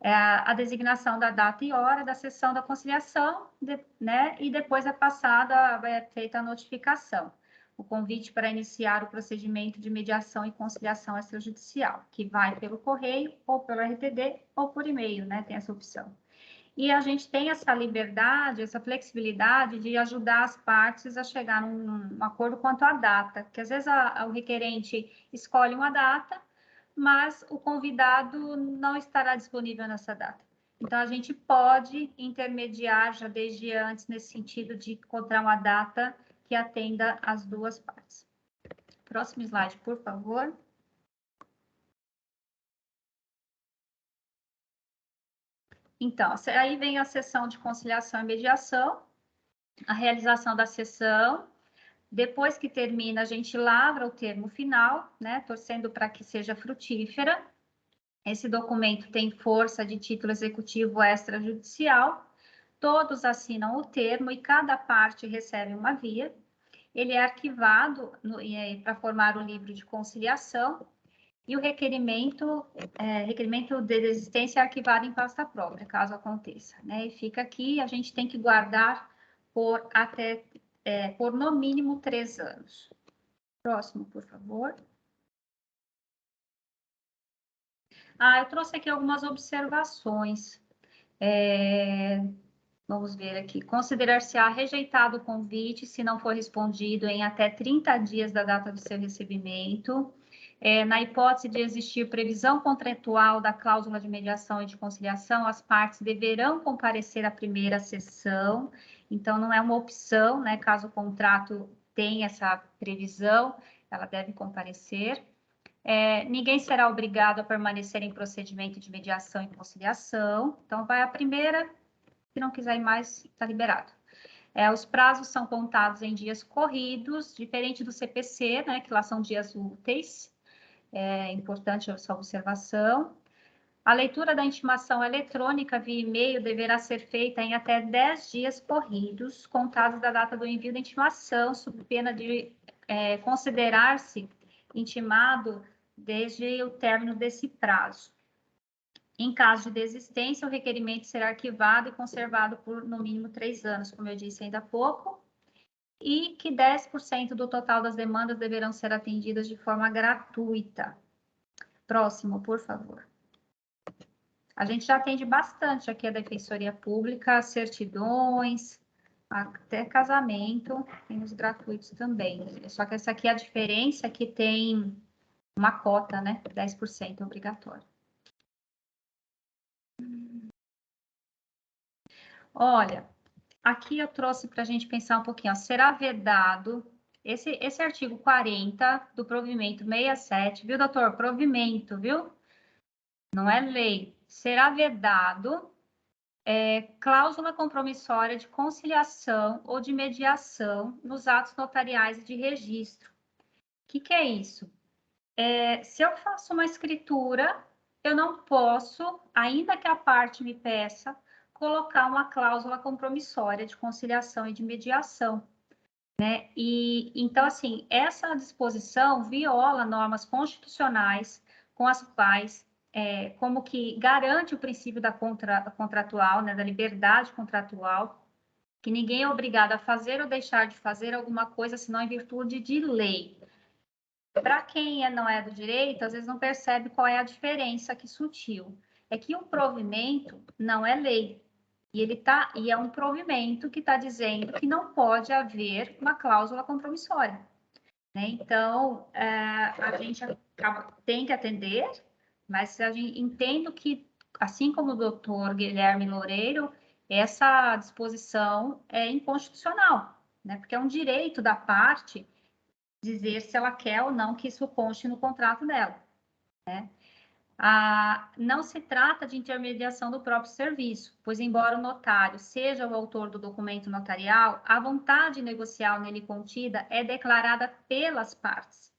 A designação da data e hora da sessão da conciliação, né? E depois é passada, é feita a notificação. O convite para iniciar o procedimento de mediação e conciliação extrajudicial, que vai pelo correio, ou pelo RTD, ou por e-mail, né? Tem essa opção. E a gente tem essa liberdade, essa flexibilidade de ajudar as partes a chegar num acordo quanto à data, que às vezes o requerente escolhe uma data, mas o convidado não estará disponível nessa data. Então, a gente pode intermediar já desde antes, nesse sentido de encontrar uma data que atenda as duas partes. Próximo slide, por favor. Então, aí vem a sessão de conciliação e mediação, a realização da sessão. Depois que termina, a gente lavra o termo final, né, torcendo para que seja frutífera. Esse documento tem força de título executivo extrajudicial. Todos assinam o termo e cada parte recebe uma via. Ele é arquivado para formar o livro de conciliação. E o requerimento de desistência é arquivado em pasta própria, caso aconteça, né? E fica aqui, a gente tem que guardar por no mínimo 3 anos. Próximo, por favor. Eu trouxe aqui algumas observações. Vamos ver aqui. Considerar-se-á rejeitado o convite se não for respondido em até 30 dias da data do seu recebimento. Na hipótese de existir previsão contratual da cláusula de mediação e de conciliação, as partes deverão comparecer à primeira sessão. Então, não é uma opção, né? Caso o contrato tenha essa previsão, ela deve comparecer. Ninguém será obrigado a permanecer em procedimento de mediação e conciliação. Então, vai a primeira, se não quiser ir mais, está liberado. Os prazos são contados em dias corridos, diferente do CPC, né, que lá são dias úteis. É importante essa observação. A leitura da intimação eletrônica via e-mail deverá ser feita em até 10 dias corridos, contados da data do envio da intimação, sob pena de considerar-se intimado desde o término desse prazo. Em caso de desistência, o requerimento será arquivado e conservado por, no mínimo, 3 anos, como eu disse ainda há pouco, e que 10% do total das demandas deverão ser atendidas de forma gratuita. Próximo, por favor. A gente já atende bastante aqui a Defensoria Pública, certidões, até casamento, tem os gratuitos também. Só que essa aqui, a diferença é que tem uma cota, né? 10% obrigatório. Olha, aqui eu trouxe para a gente pensar um pouquinho, ó, será vedado esse artigo 40 do provimento 67, viu, doutor? Provimento, viu? Não é lei. Será vedado cláusula compromissória de conciliação ou de mediação nos atos notariais e de registro. O que é isso? Se eu faço uma escritura, eu não posso, ainda que a parte me peça, colocar uma cláusula compromissória de conciliação e de mediação, né? E então, assim, essa disposição viola normas constitucionais com as quais, como que garante o princípio da contratual, né, da liberdade contratual, que ninguém é obrigado a fazer ou deixar de fazer alguma coisa, senão em virtude de lei. Para quem não é do direito, às vezes não percebe qual é a diferença aqui sutil. É que um provimento não é lei. E é um provimento que está dizendo que não pode haver uma cláusula compromissória, né? Então, a gente tem que atender, mas a gente entendo que, assim como o doutor Guilherme Loureiro, essa disposição é inconstitucional, né? Porque é um direito da parte dizer se ela quer ou não que isso conste no contrato dela, né? Não se trata de intermediação do próprio serviço, pois, embora o notário seja o autor do documento notarial, a vontade negocial nele contida é declarada pelas partes.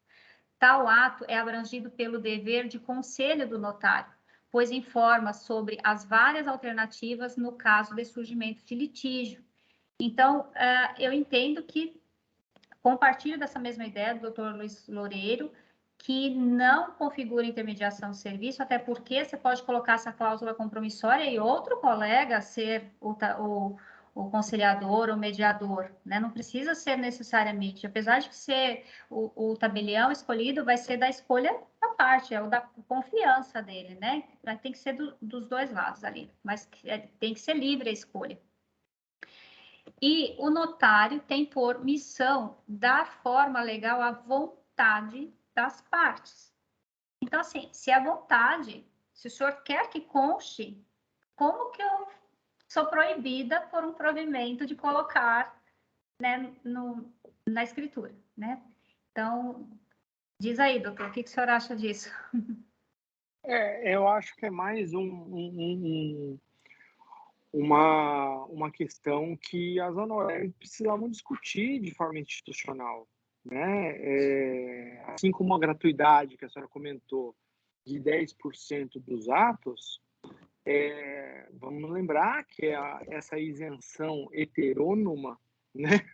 Tal ato é abrangido pelo dever de conselho do notário, pois informa sobre as várias alternativas no caso de surgimento de litígio. Então, eu entendo que compartilho dessa mesma ideia do Dr. Luiz Loureiro, que não configura intermediação de serviço, até porque você pode colocar essa cláusula compromissória e outro colega ser o conciliador ou mediador, né? Não precisa ser necessariamente, apesar de ser o tabelião escolhido, vai ser da escolha da parte, é o da confiança dele, né? Tem que ser dos dois lados ali, mas tem que ser livre a escolha. E o notário tem por missão dar forma legal à vontade das partes. Então, assim, se é vontade, se o senhor quer que conste, como que eu sou proibida por um provimento de colocar, né, na escritura, né? Então, diz aí, doutor, o que o senhor acha disso? Eu acho que é mais uma questão que as honorárias precisavam discutir de forma institucional, né? Assim como a gratuidade que a senhora comentou de 10% dos atos, vamos lembrar que essa isenção heterônoma, né?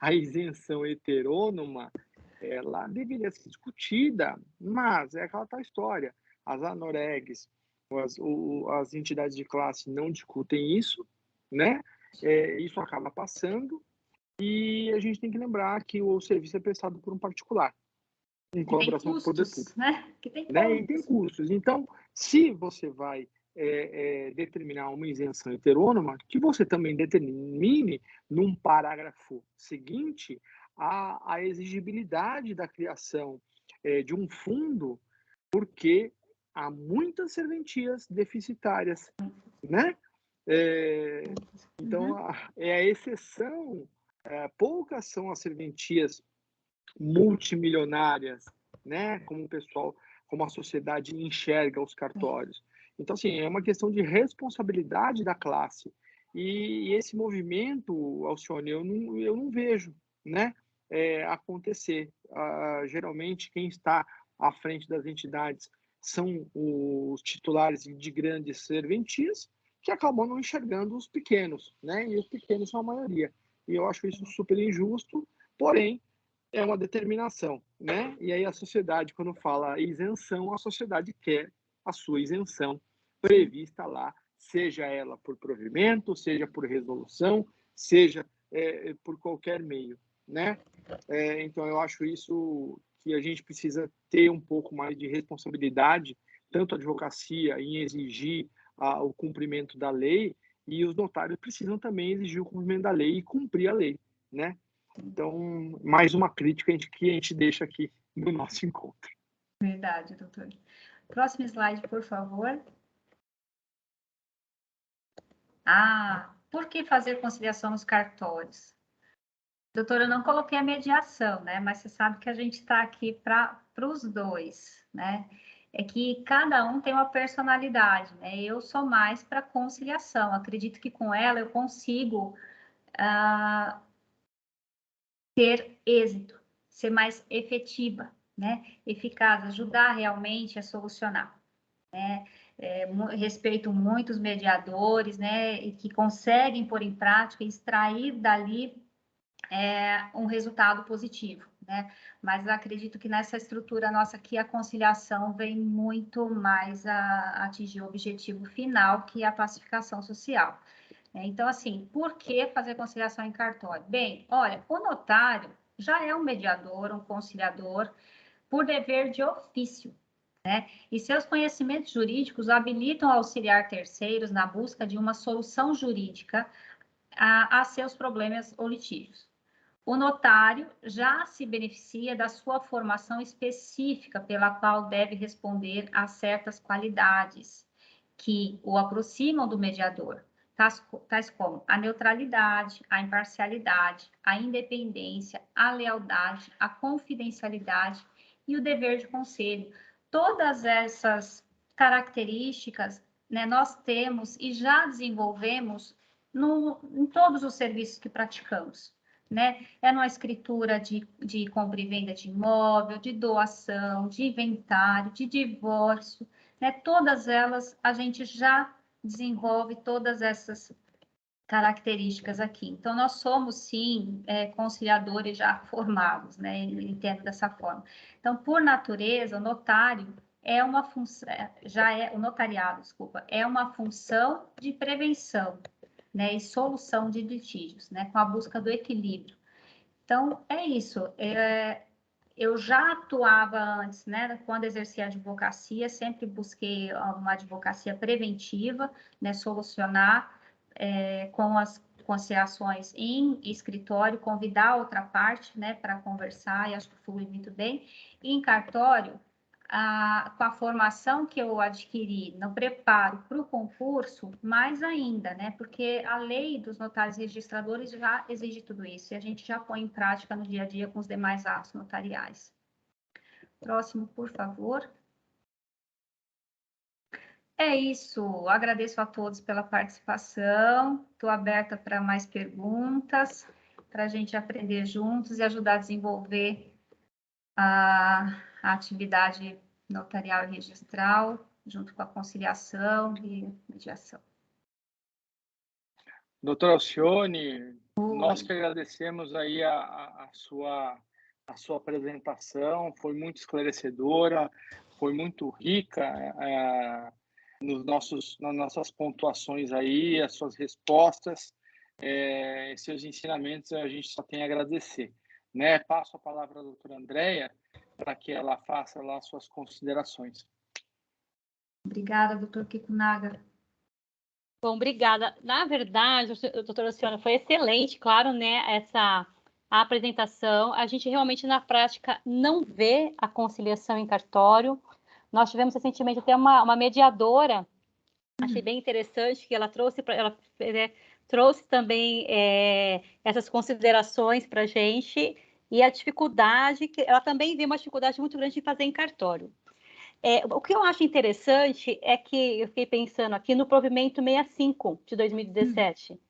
A isenção heterônoma, ela deveria ser discutida, mas é aquela tal história. As ANOREGs, as entidades de classe não discutem isso, né? Isso acaba passando e a gente tem que lembrar que o serviço é prestado por um particular, em colaboração com o poder público. Né? Que tem né? E tem custos. Então, se você vai determinar uma isenção heterônoma, que você também determine num parágrafo seguinte a exigibilidade da criação de um fundo, porque há muitas serventias deficitárias, né? Então, a exceção, poucas são as serventias multimilionárias, né? Como o pessoal, como a sociedade enxerga os cartórios. Então, assim, é uma questão de responsabilidade da classe. E esse movimento, Alcione, eu não vejo, né? Acontecer. Geralmente, quem está à frente das entidades são os titulares de grandes serventias que acabam não enxergando os pequenos, né? E os pequenos são a maioria. E eu acho isso super injusto, porém, é uma determinação, né? E aí a sociedade, quando fala isenção, a sociedade quer a sua isenção prevista lá, seja ela por provimento, seja por resolução, seja por qualquer meio, né? Então eu acho isso que a gente precisa ter um pouco mais de responsabilidade, tanto a advocacia em exigir o cumprimento da lei, e os notários precisam também exigir o cumprimento da lei e cumprir a lei, né? Então, mais uma crítica que a gente deixa aqui no nosso encontro. Verdade, doutor. Próximo slide, por favor. Por que fazer conciliação nos cartórios? Doutora, eu não coloquei a mediação, né? Mas você sabe que a gente está aqui para os dois, né? É que cada um tem uma personalidade, né? Eu sou mais para conciliação. Acredito que com ela eu consigo ter êxito, ser mais efetiva, né? Eficaz, ajudar realmente a solucionar, né? Respeito muito os mediadores, né? E que conseguem pôr em prática e extrair dali um resultado positivo, né? Mas acredito que nessa estrutura nossa aqui, a conciliação vem muito mais a atingir o objetivo final, que é a pacificação social. Então, assim, por que fazer conciliação em cartório? Bem, olha, o notário já é um mediador, um conciliador, por dever de ofício, né? E seus conhecimentos jurídicos habilitam a auxiliar terceiros na busca de uma solução jurídica a seus problemas ou litígios. O notário já se beneficia da sua formação específica, pela qual deve responder a certas qualidades que o aproximam do mediador, tais como a neutralidade, a imparcialidade, a independência, a lealdade, a confidencialidade e o dever de conselho. Todas essas características, né, nós temos e já desenvolvemos em todos os serviços que praticamos, né? Numa escritura de compra e venda de imóvel, de doação, de inventário, de divórcio, né? Todas elas, a gente já desenvolve todas essas características aqui. Então, nós somos, sim, conciliadores já formados, né? Eu entendo dessa forma. Então, por natureza, o notário é uma função, o notariado, desculpa, é uma função de prevenção, né? E solução de litígios, né? Com a busca do equilíbrio. Então, é isso. Eu já atuava antes, né? Quando exercia a advocacia, sempre busquei uma advocacia preventiva, né? Solucionar com as conciliações em escritório, convidar a outra parte, né, para conversar, e acho que flui muito bem. E em cartório, com a formação que eu adquiri no preparo para o concurso, mais ainda, né, porque a lei dos notários registradores já exige tudo isso, e a gente já põe em prática no dia a dia com os demais atos notariais. Próximo, por favor. É isso, agradeço a todos pela participação, estou aberta para mais perguntas, para a gente aprender juntos e ajudar a desenvolver a atividade notarial e registral, junto com a conciliação e mediação. Doutora Alcione, nós que agradecemos aí a sua apresentação, foi muito esclarecedora, foi muito rica nas nossas pontuações aí, as suas respostas, seus ensinamentos, a gente só tem a agradecer. Né? Passo a palavra à doutora Andréia para que ela faça lá suas considerações. Obrigada, doutor Kikunaga. Bom, obrigada. Na verdade, doutora Luciana, foi excelente, claro, né, a apresentação. A gente realmente, na prática, não vê a conciliação em cartório. Nós tivemos recentemente até uma mediadora, achei bem interessante, que ela trouxe também essas considerações para a gente, e a dificuldade, que ela também vê uma dificuldade muito grande de fazer em cartório. O que eu acho interessante é que eu fiquei pensando aqui no provimento 65 de 2017,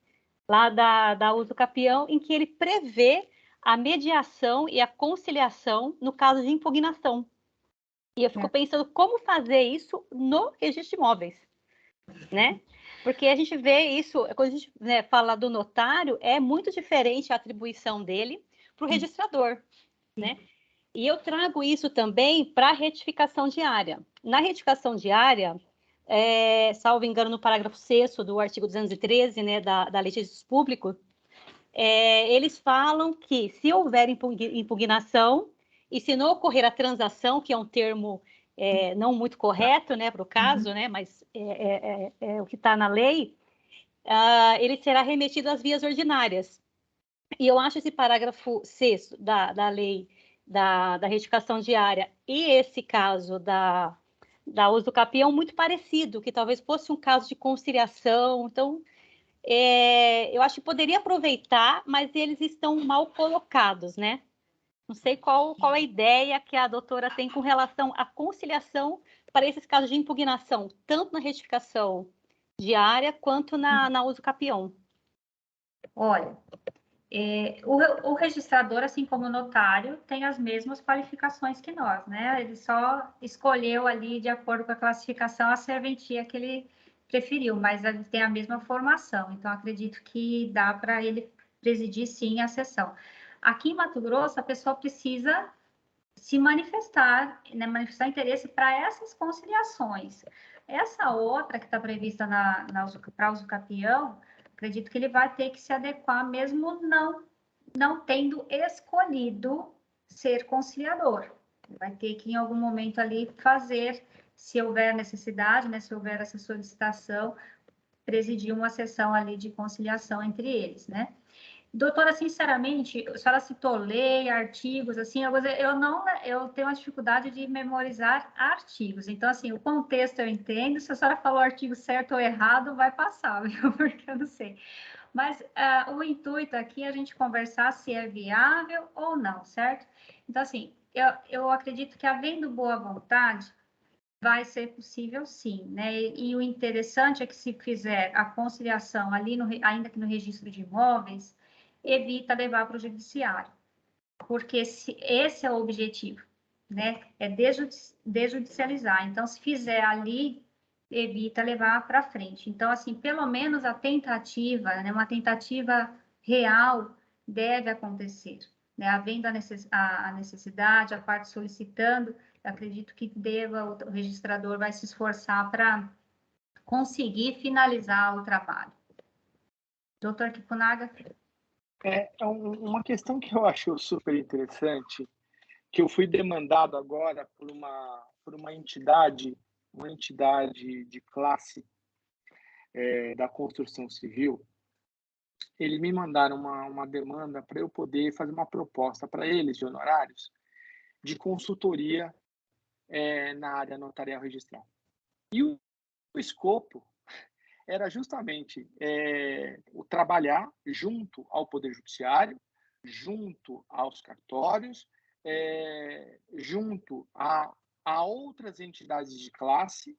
lá da Uso Capião, em que ele prevê a mediação e a conciliação no caso de impugnação. E eu fico pensando como fazer isso no registro de imóveis, né? Porque a gente vê isso, quando a gente fala do notário, é muito diferente a atribuição dele para o registrador, né? E eu trago isso também para a retificação diária. Na retificação diária, salvo engano, no parágrafo 6º do artigo 213, né, da Lei de Registros Públicos, eles falam que se houver impugnação e se não ocorrer a transação, que é um termo não muito correto, né, para o caso, né, mas é o que está na lei, ele será remetido às vias ordinárias. E eu acho esse parágrafo 6º da lei da retificação diária e esse caso da Uso do Capião muito parecido, que talvez fosse um caso de conciliação. Então, eu acho que poderia aproveitar, mas eles estão mal colocados, né? Não sei qual a ideia que a doutora tem com relação à conciliação para esses casos de impugnação, tanto na retificação diária quanto na Uso Capião. Olha, o registrador, assim como o notário, tem as mesmas qualificações que nós, né? Ele só escolheu ali, de acordo com a classificação, a serventia que ele preferiu, mas ele tem a mesma formação, então acredito que dá para ele presidir, sim, a sessão. Aqui em Mato Grosso, a pessoa precisa se manifestar, né? Manifestar interesse para essas conciliações. Essa outra que está prevista para Uso Capião, acredito que ele vai ter que se adequar, mesmo não tendo escolhido ser conciliador. Ele vai ter que, em algum momento ali, fazer, se houver necessidade, né, se houver essa solicitação, presidir uma sessão ali de conciliação entre eles, né? Doutora, sinceramente, a senhora citou lei, artigos, assim, eu tenho uma dificuldade de memorizar artigos. Então, assim, o contexto eu entendo, se a senhora falou artigo certo ou errado, vai passar, viu? Porque eu não sei. Mas o intuito aqui é a gente conversar se é viável ou não, certo? Então, assim, eu acredito que, havendo boa vontade, vai ser possível sim, né? E o interessante é que, se fizer a conciliação ali, ainda que no registro de imóveis, evita levar para o judiciário, porque esse é o objetivo, né? É desjudicializar. Então, se fizer ali, evita levar para frente. Então, assim, pelo menos a tentativa, né, uma tentativa real deve acontecer, né? Havendo a necessidade, a parte solicitando, acredito que o registrador vai se esforçar para conseguir finalizar o trabalho. Doutor Kifunaga? Uma questão que eu acho super interessante, que eu fui demandado agora por uma entidade de classe da construção civil. Eles me mandaram uma demanda para eu poder fazer uma proposta para eles de honorários de consultoria na área notarial registral. E o escopo era justamente o trabalhar junto ao Poder Judiciário, junto aos cartórios, junto a outras entidades de classe.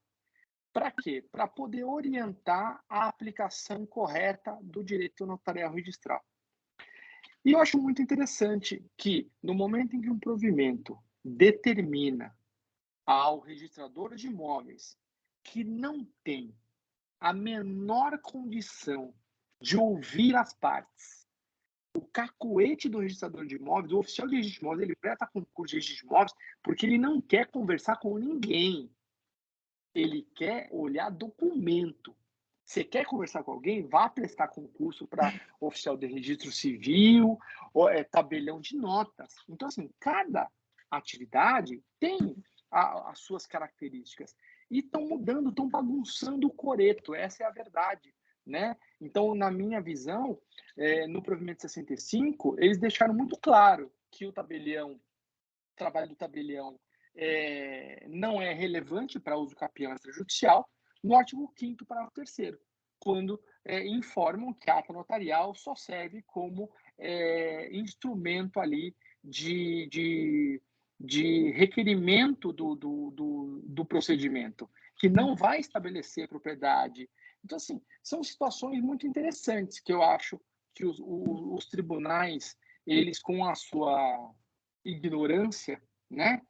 Para quê? Para poder orientar a aplicação correta do direito notarial registral. E eu acho muito interessante que, no momento em que um provimento determina ao registrador de imóveis que não tem a menor condição de ouvir as partes, o cacuete do registrador de imóveis, o oficial de registro de imóveis, ele presta concurso de registro de imóveis porque ele não quer conversar com ninguém. Ele quer olhar documento. Você quer conversar com alguém? Vá prestar concurso para oficial de registro civil, ou tabelião de notas. Então, assim, cada atividade tem as suas características. E estão mudando, estão bagunçando o coreto, essa é a verdade, né? Então, na minha visão, no provimento 65, eles deixaram muito claro que o trabalho do tabelião não é relevante para uso capião extrajudicial, no artigo 5º, parágrafo 3º, quando informam que a ata notarial só serve como instrumento ali de requerimento do procedimento, que não vai estabelecer propriedade. Então, assim, são situações muito interessantes que eu acho que os tribunais, eles, com a sua ignorância, né,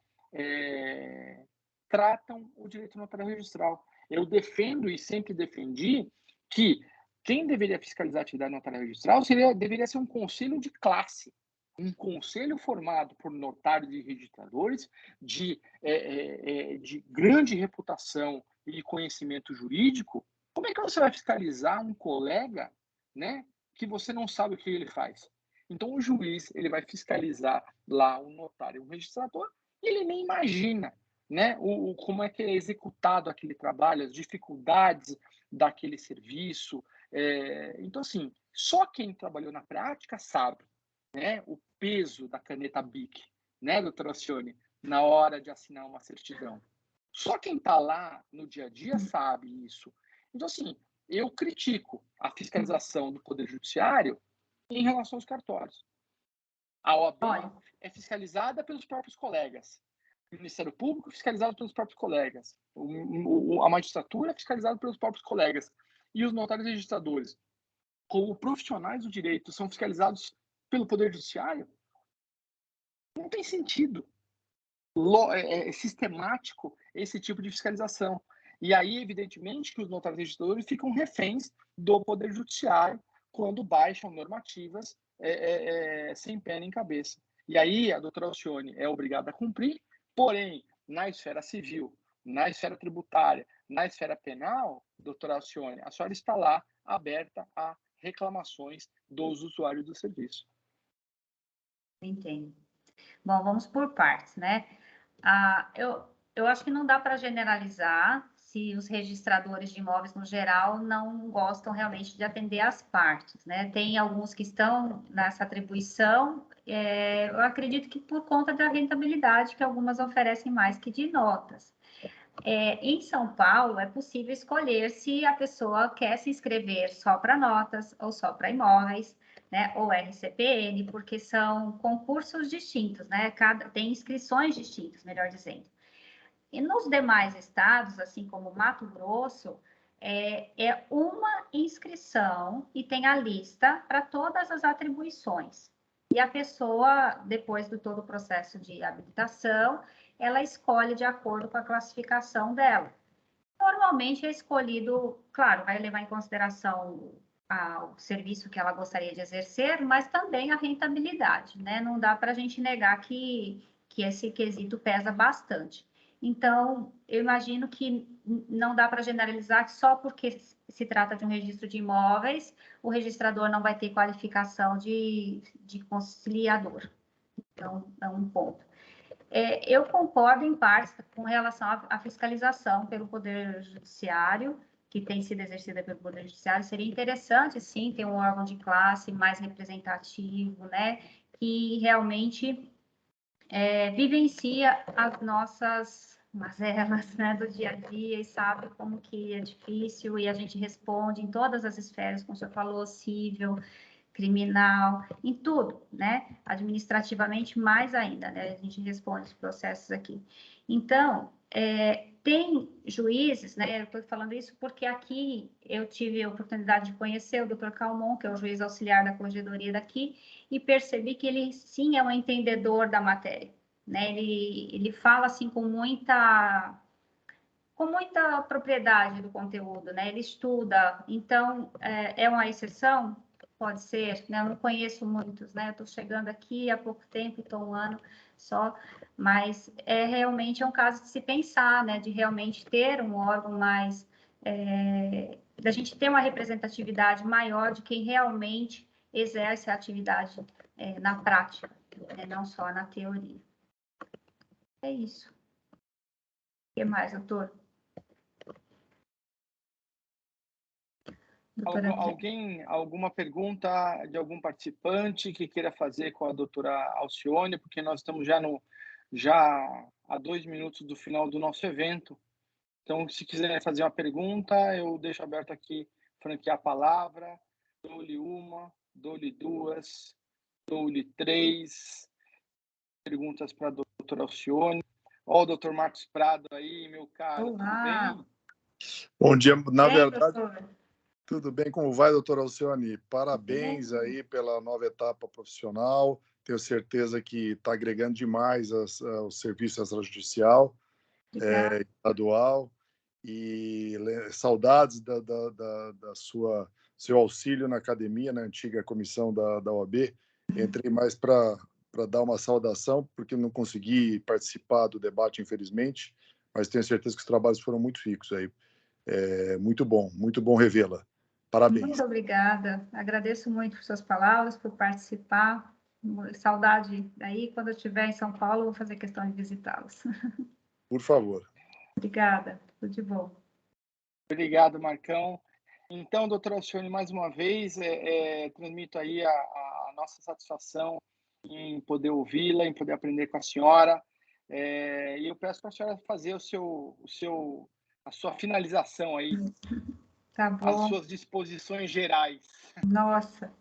tratam o direito notarial registral. Eu defendo e sempre defendi que quem deveria fiscalizar a atividade notarial registral deveria ser um conselho de classe, um conselho formado por notários e registradores de grande reputação e conhecimento jurídico. Como é que você vai fiscalizar um colega, né, que você não sabe o que ele faz? Então, o juiz ele vai fiscalizar lá um notário, um registrador, e ele nem imagina, né, como é que é executado aquele trabalho, as dificuldades daquele serviço. Então, assim, só quem trabalhou na prática sabe, né, o peso da caneta BIC, né, doutora Alcione, na hora de assinar uma certidão. Só quem está lá no dia a dia sabe isso. Então, assim, eu critico a fiscalização do Poder Judiciário em relação aos cartórios. A OAB é fiscalizada pelos próprios colegas. O Ministério Público é fiscalizado pelos próprios colegas. A magistratura é fiscalizada pelos próprios colegas. E os notários registradores, como profissionais do direito, são fiscalizados pelo Poder Judiciário? Não tem sentido sistemático esse tipo de fiscalização. E aí, evidentemente, que os notários registradores ficam reféns do Poder Judiciário quando baixam normativas sem pé nem cabeça. E aí a doutora Alcione é obrigada a cumprir, porém, na esfera civil, na esfera tributária, na esfera penal, doutora Alcione, a senhora está lá aberta a reclamações dos usuários do serviço. Entendo. Bom, vamos por partes, né? Eu acho que não dá para generalizar se os registradores de imóveis, no geral, não gostam realmente de atender as partes, né? Tem alguns que estão nessa atribuição, eu acredito que por conta da rentabilidade que algumas oferecem mais que de notas. Em São Paulo, é possível escolher se a pessoa quer se inscrever só para notas ou só para imóveis, né, ou RCPN, porque são concursos distintos, né? Tem inscrições distintas, melhor dizendo. E nos demais estados, assim como Mato Grosso, é uma inscrição e tem a lista para todas as atribuições. E a pessoa, depois de todo o processo de habilitação, ela escolhe de acordo com a classificação dela. Normalmente é escolhido, claro, vai levar em consideração o serviço que ela gostaria de exercer, mas também a rentabilidade, né? Não dá para a gente negar que esse quesito pesa bastante. Então, eu imagino que não dá para generalizar que só porque se trata de um registro de imóveis, o registrador não vai ter qualificação de conciliador. Então, é um ponto. Eu concordo em parte com relação à fiscalização pelo Poder Judiciário, que tem sido exercida pelo Poder Judiciário. Seria interessante, sim, ter um órgão de classe mais representativo, né, que realmente vivencia as nossas mazelas, né, do dia a dia e sabe como que é difícil, e a gente responde em todas as esferas, como o senhor falou, civil, criminal, em tudo, né? Administrativamente, mais ainda, né? A gente responde os processos aqui. Então, tem juízes, né? Eu estou falando isso porque aqui eu tive a oportunidade de conhecer o Dr. Calmon, que é o juiz auxiliar da corregedoria daqui, e percebi que ele, sim, é um entendedor da matéria, né? Ele fala, assim, com muita propriedade do conteúdo, né? Ele estuda, então, é uma exceção? Pode ser, né? Eu não conheço muitos, né? Eu estou chegando aqui há pouco tempo, estou um ano só, mas realmente é um caso de se pensar, né? De realmente ter um órgão mais... da gente ter uma representatividade maior de quem realmente exerce a atividade na prática, né? Não só na teoria. É isso. O que mais, doutor? Alguma pergunta de algum participante que queira fazer com a doutora Alcione, porque nós estamos já a 2 minutos do final do nosso evento. Então, se quiser fazer uma pergunta, eu deixo aberto aqui, franquear a palavra. Dou-lhe uma, dou-lhe duas, dou-lhe 3 perguntas para a doutora Alcione. Ó, o doutor Marcos Prado aí, meu caro, tudo bem? Bom dia, na verdade... Doutor. Tudo bem? Como vai, doutora Alcione? Parabéns aí pela nova etapa profissional. Tenho certeza que está agregando demais ao serviço extrajudicial, estadual. E saudades da seu auxílio na academia, na antiga comissão da OAB. Entrei mais para dar uma saudação, porque não consegui participar do debate, infelizmente, mas tenho certeza que os trabalhos foram muito ricos aí. Muito bom revê-la. Parabéns. Muito obrigada. Agradeço muito por suas palavras, por participar. Saudade aí. Quando eu estiver em São Paulo, vou fazer questão de visitá-los. Por favor. Obrigada. Tudo de bom. Obrigado, Marcão. Então, doutora Alcione, mais uma vez, transmito aí a nossa satisfação em poder ouvi-la, em poder aprender com a senhora. E eu peço para a senhora fazer a sua finalização aí. Tá bom. As suas disposições gerais. Nossa.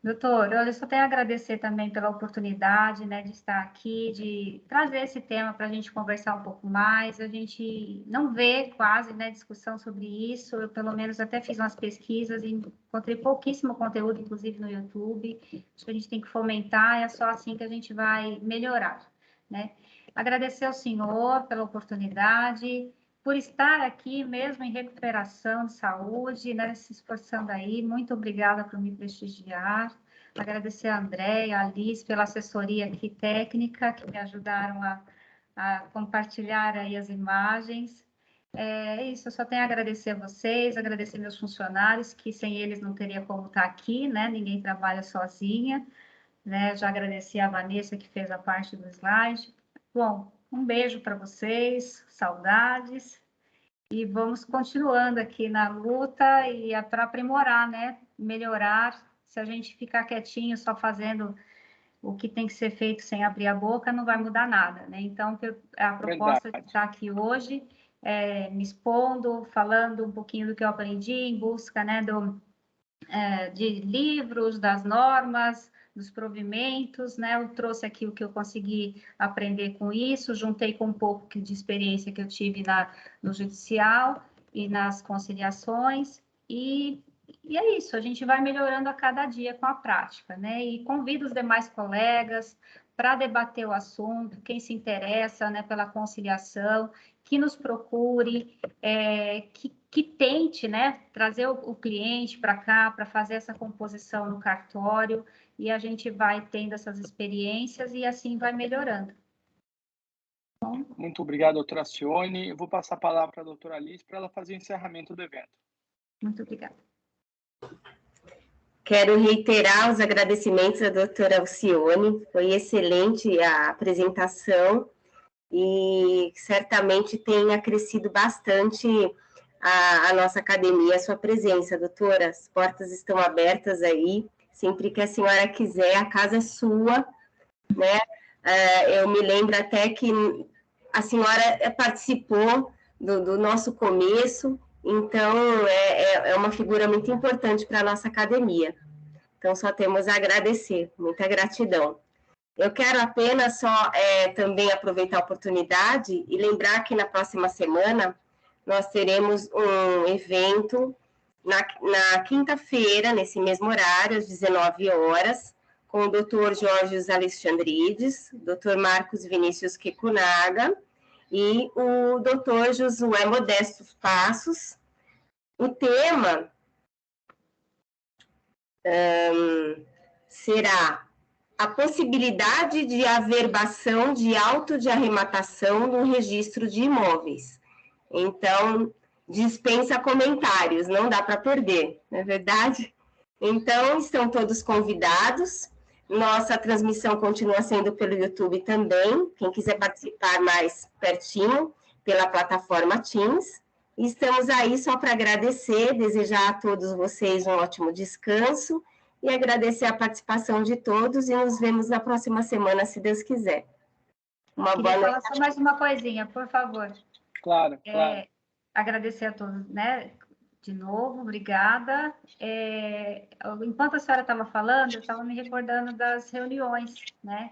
Doutor, eu só tenho a agradecer também pela oportunidade, né, de estar aqui, de trazer esse tema para a gente conversar um pouco mais. A gente não vê quase, né, discussão sobre isso. Eu, pelo menos, até fiz umas pesquisas e encontrei pouquíssimo conteúdo, inclusive no YouTube. Acho que a gente tem que fomentar, é só assim que a gente vai melhorar, né? Agradecer ao senhor pela oportunidade, por estar aqui mesmo em recuperação de saúde, né, se esforçando aí. Muito obrigada por me prestigiar. Agradecer a Andréia, a Alice pela assessoria aqui técnica, que me ajudaram a compartilhar aí as imagens. É isso, eu só tenho a agradecer a vocês, agradecer meus funcionários, que sem eles não teria como estar aqui, né? Ninguém trabalha sozinha, né? Já agradeci a Vanessa, que fez a parte do slide. Bom, um beijo para vocês, saudades, e vamos continuando aqui na luta e para aprimorar, né? Melhorar. Se a gente ficar quietinho só fazendo o que tem que ser feito sem abrir a boca, não vai mudar nada, né? Então, a proposta de estar aqui hoje, me expondo, falando um pouquinho do que eu aprendi em busca, né, de livros, das normas, dos provimentos, né? Eu trouxe aqui o que eu consegui aprender com isso, juntei com um pouco de experiência que eu tive no judicial e nas conciliações, e é isso, a gente vai melhorando a cada dia com a prática, né? E convido os demais colegas para debater o assunto, quem se interessa, né, pela conciliação, que nos procure, que tente, né, trazer o cliente para cá, para fazer essa composição no cartório, e a gente vai tendo essas experiências e assim vai melhorando. Muito obrigado, doutora Alcione. Eu vou passar a palavra para a doutora Alice para ela fazer o encerramento do evento. Muito obrigada. Quero reiterar os agradecimentos à doutora Alcione, foi excelente a apresentação e certamente tem acrescido bastante a nossa academia, a sua presença, doutora. As portas estão abertas aí, sempre que a senhora quiser, a casa é sua, né? Eu me lembro até que a senhora participou do nosso começo, então é uma figura muito importante para a nossa academia. Então, só temos a agradecer, muita gratidão. Eu quero apenas só também aproveitar a oportunidade e lembrar que na próxima semana nós teremos um evento na quinta-feira, nesse mesmo horário, às 19 horas, com o Dr. Jorge Alexandrides, Dr. Marcos Vinícius Kikunaga e o Dr. Josué Modesto Passos. O tema será a possibilidade de averbação de auto de arrematação no registro de imóveis. Então, dispensa comentários, não dá para perder, não é verdade? Então, estão todos convidados. Nossa transmissão continua sendo pelo YouTube também, quem quiser participar mais pertinho, pela plataforma Teams. E estamos aí só para agradecer, desejar a todos vocês um ótimo descanso e agradecer a participação de todos e nos vemos na próxima semana, se Deus quiser. Uma boa noite. Falar só mais uma coisinha, por favor. Claro, claro. Agradecer a todos, né? De novo, obrigada. Enquanto a senhora estava falando, eu estava me recordando das reuniões, né?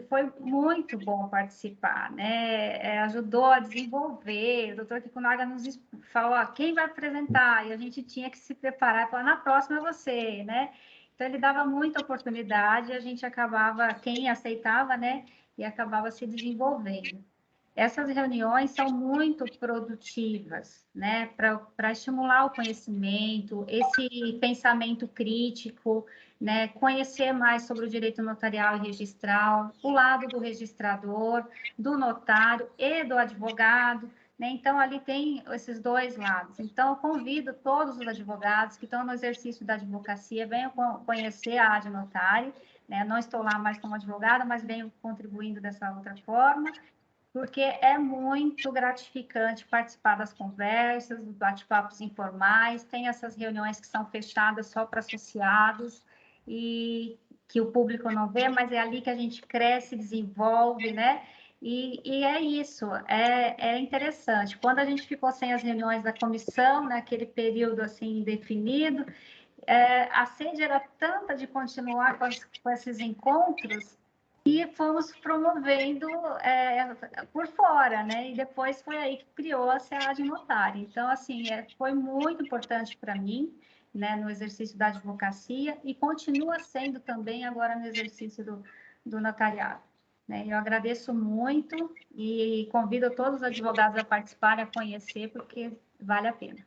Foi muito bom participar, né? Ajudou a desenvolver. O doutor Kikunaga nos falou, quem vai apresentar? E a gente tinha que se preparar e falar, na próxima é você, né? Então, ele dava muita oportunidade, a gente acabava, quem aceitava, né? E acabava se desenvolvendo. Essas reuniões são muito produtivas, né, para estimular o conhecimento, esse pensamento crítico, né, conhecer mais sobre o direito notarial e registral, o lado do registrador, do notário e do advogado, né, então ali tem esses dois lados. Então, eu convido todos os advogados que estão no exercício da advocacia, venham conhecer a Adnotário, né, não estou lá mais como advogada, mas venho contribuindo dessa outra forma, porque é muito gratificante participar das conversas, dos bate-papos informais, tem essas reuniões que são fechadas só para associados e que o público não vê, mas é ali que a gente cresce, desenvolve, né? E é isso, é interessante. Quando a gente ficou sem as reuniões da comissão, naquele período assim indefinido, a sede era tanta de continuar com esses encontros, e fomos promovendo por fora, né? E depois foi aí que criou-se a Adnotário. Então, assim, foi muito importante para mim, né, no exercício da advocacia e continua sendo também agora no exercício do notariado. Né? Eu agradeço muito e convido todos os advogados a participarem, a conhecer, porque vale a pena.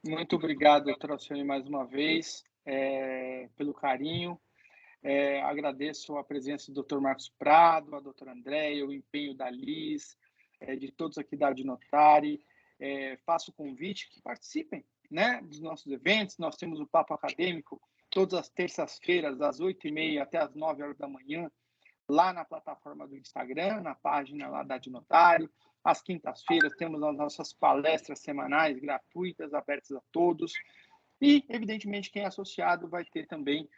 Muito obrigado, doutora Alcione, mais uma vez, pelo carinho. Agradeço a presença do Dr. Marcos Prado, a doutora Andréia, o empenho da Liz, de todos aqui da Adnotário. Faço o convite que participem, né, dos nossos eventos. Nós temos o Papo Acadêmico todas as terças-feiras, das 8h30 até as 9 horas da manhã, lá na plataforma do Instagram, na página lá da Adnotário. Às quintas-feiras temos as nossas palestras semanais gratuitas, abertas a todos. E, evidentemente, quem é associado vai ter também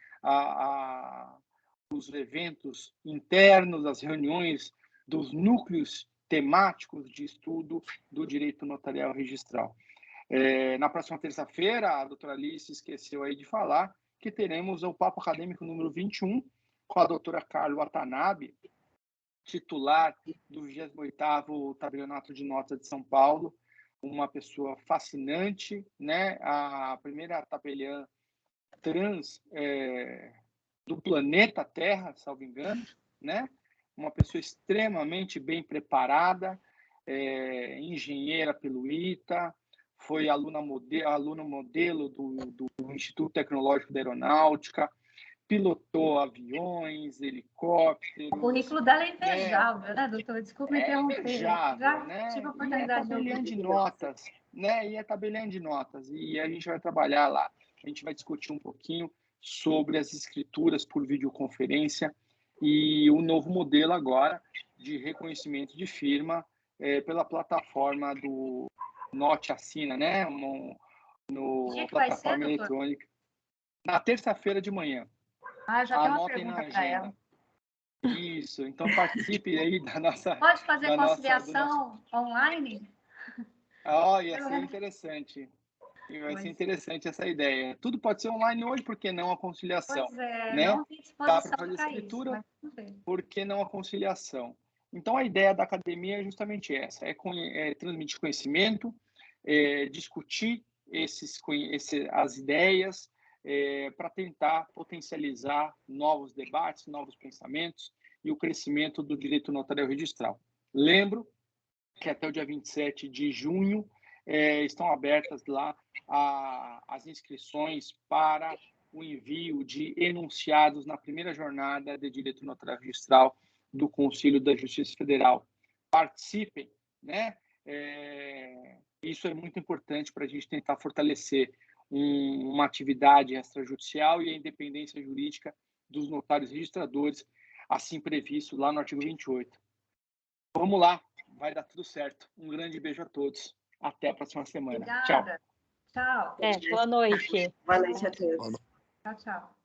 os eventos internos, as reuniões dos núcleos temáticos de estudo do direito notarial registral. Na próxima terça-feira, a doutora Alice esqueceu aí de falar que teremos o Papo Acadêmico número 21, com a doutora Carla Watanabe, titular do 28º Tabelionato de Notas de São Paulo, uma pessoa fascinante, né? A primeira tabeliã trans do planeta Terra, salvo engano, né? Uma pessoa extremamente bem preparada, engenheira pelo ITA, foi aluna modelo do Instituto Tecnológico da Aeronáutica, pilotou aviões, helicópteros. O currículo dela é invejável, né, doutor? Desculpa me interromper. Invejável, Já né? tive a E oportunidade é tabelinha de notas, né? E é tabelinha de notas. E a gente vai trabalhar lá. A gente vai discutir um pouquinho sobre as escrituras por videoconferência e o novo modelo agora de reconhecimento de firma pela plataforma do Note Assina, né? Que plataforma vai ser, eletrônica. Na terça-feira de manhã. Já tem uma Anotem na pergunta para ela. Isso, então participe aí da nossa... Pode fazer conciliação online? Ia ser interessante. Vai ser interessante essa ideia. Tudo pode ser online hoje, por que não a conciliação? Pois é, né? não tem disposição Dá para fazer escritura, isso, por que não a conciliação? Então, a ideia da academia é justamente essa, é transmitir conhecimento, discutir as ideias, para tentar potencializar novos debates, novos pensamentos e o crescimento do direito notarial registral. Lembro que até o dia 27 de junho estão abertas lá as inscrições para o envio de enunciados na primeira jornada de direito notarial registral do Conselho da Justiça Federal. Participem, né? Isso é muito importante para a gente tentar fortalecer uma atividade extrajudicial e a independência jurídica dos notários registradores, assim previsto lá no artigo 28. Vamos lá, vai dar tudo certo. Um grande beijo a todos. Até a próxima semana. Obrigada. Tchau. Boa noite. Boa noite a todos. Tchau, tchau.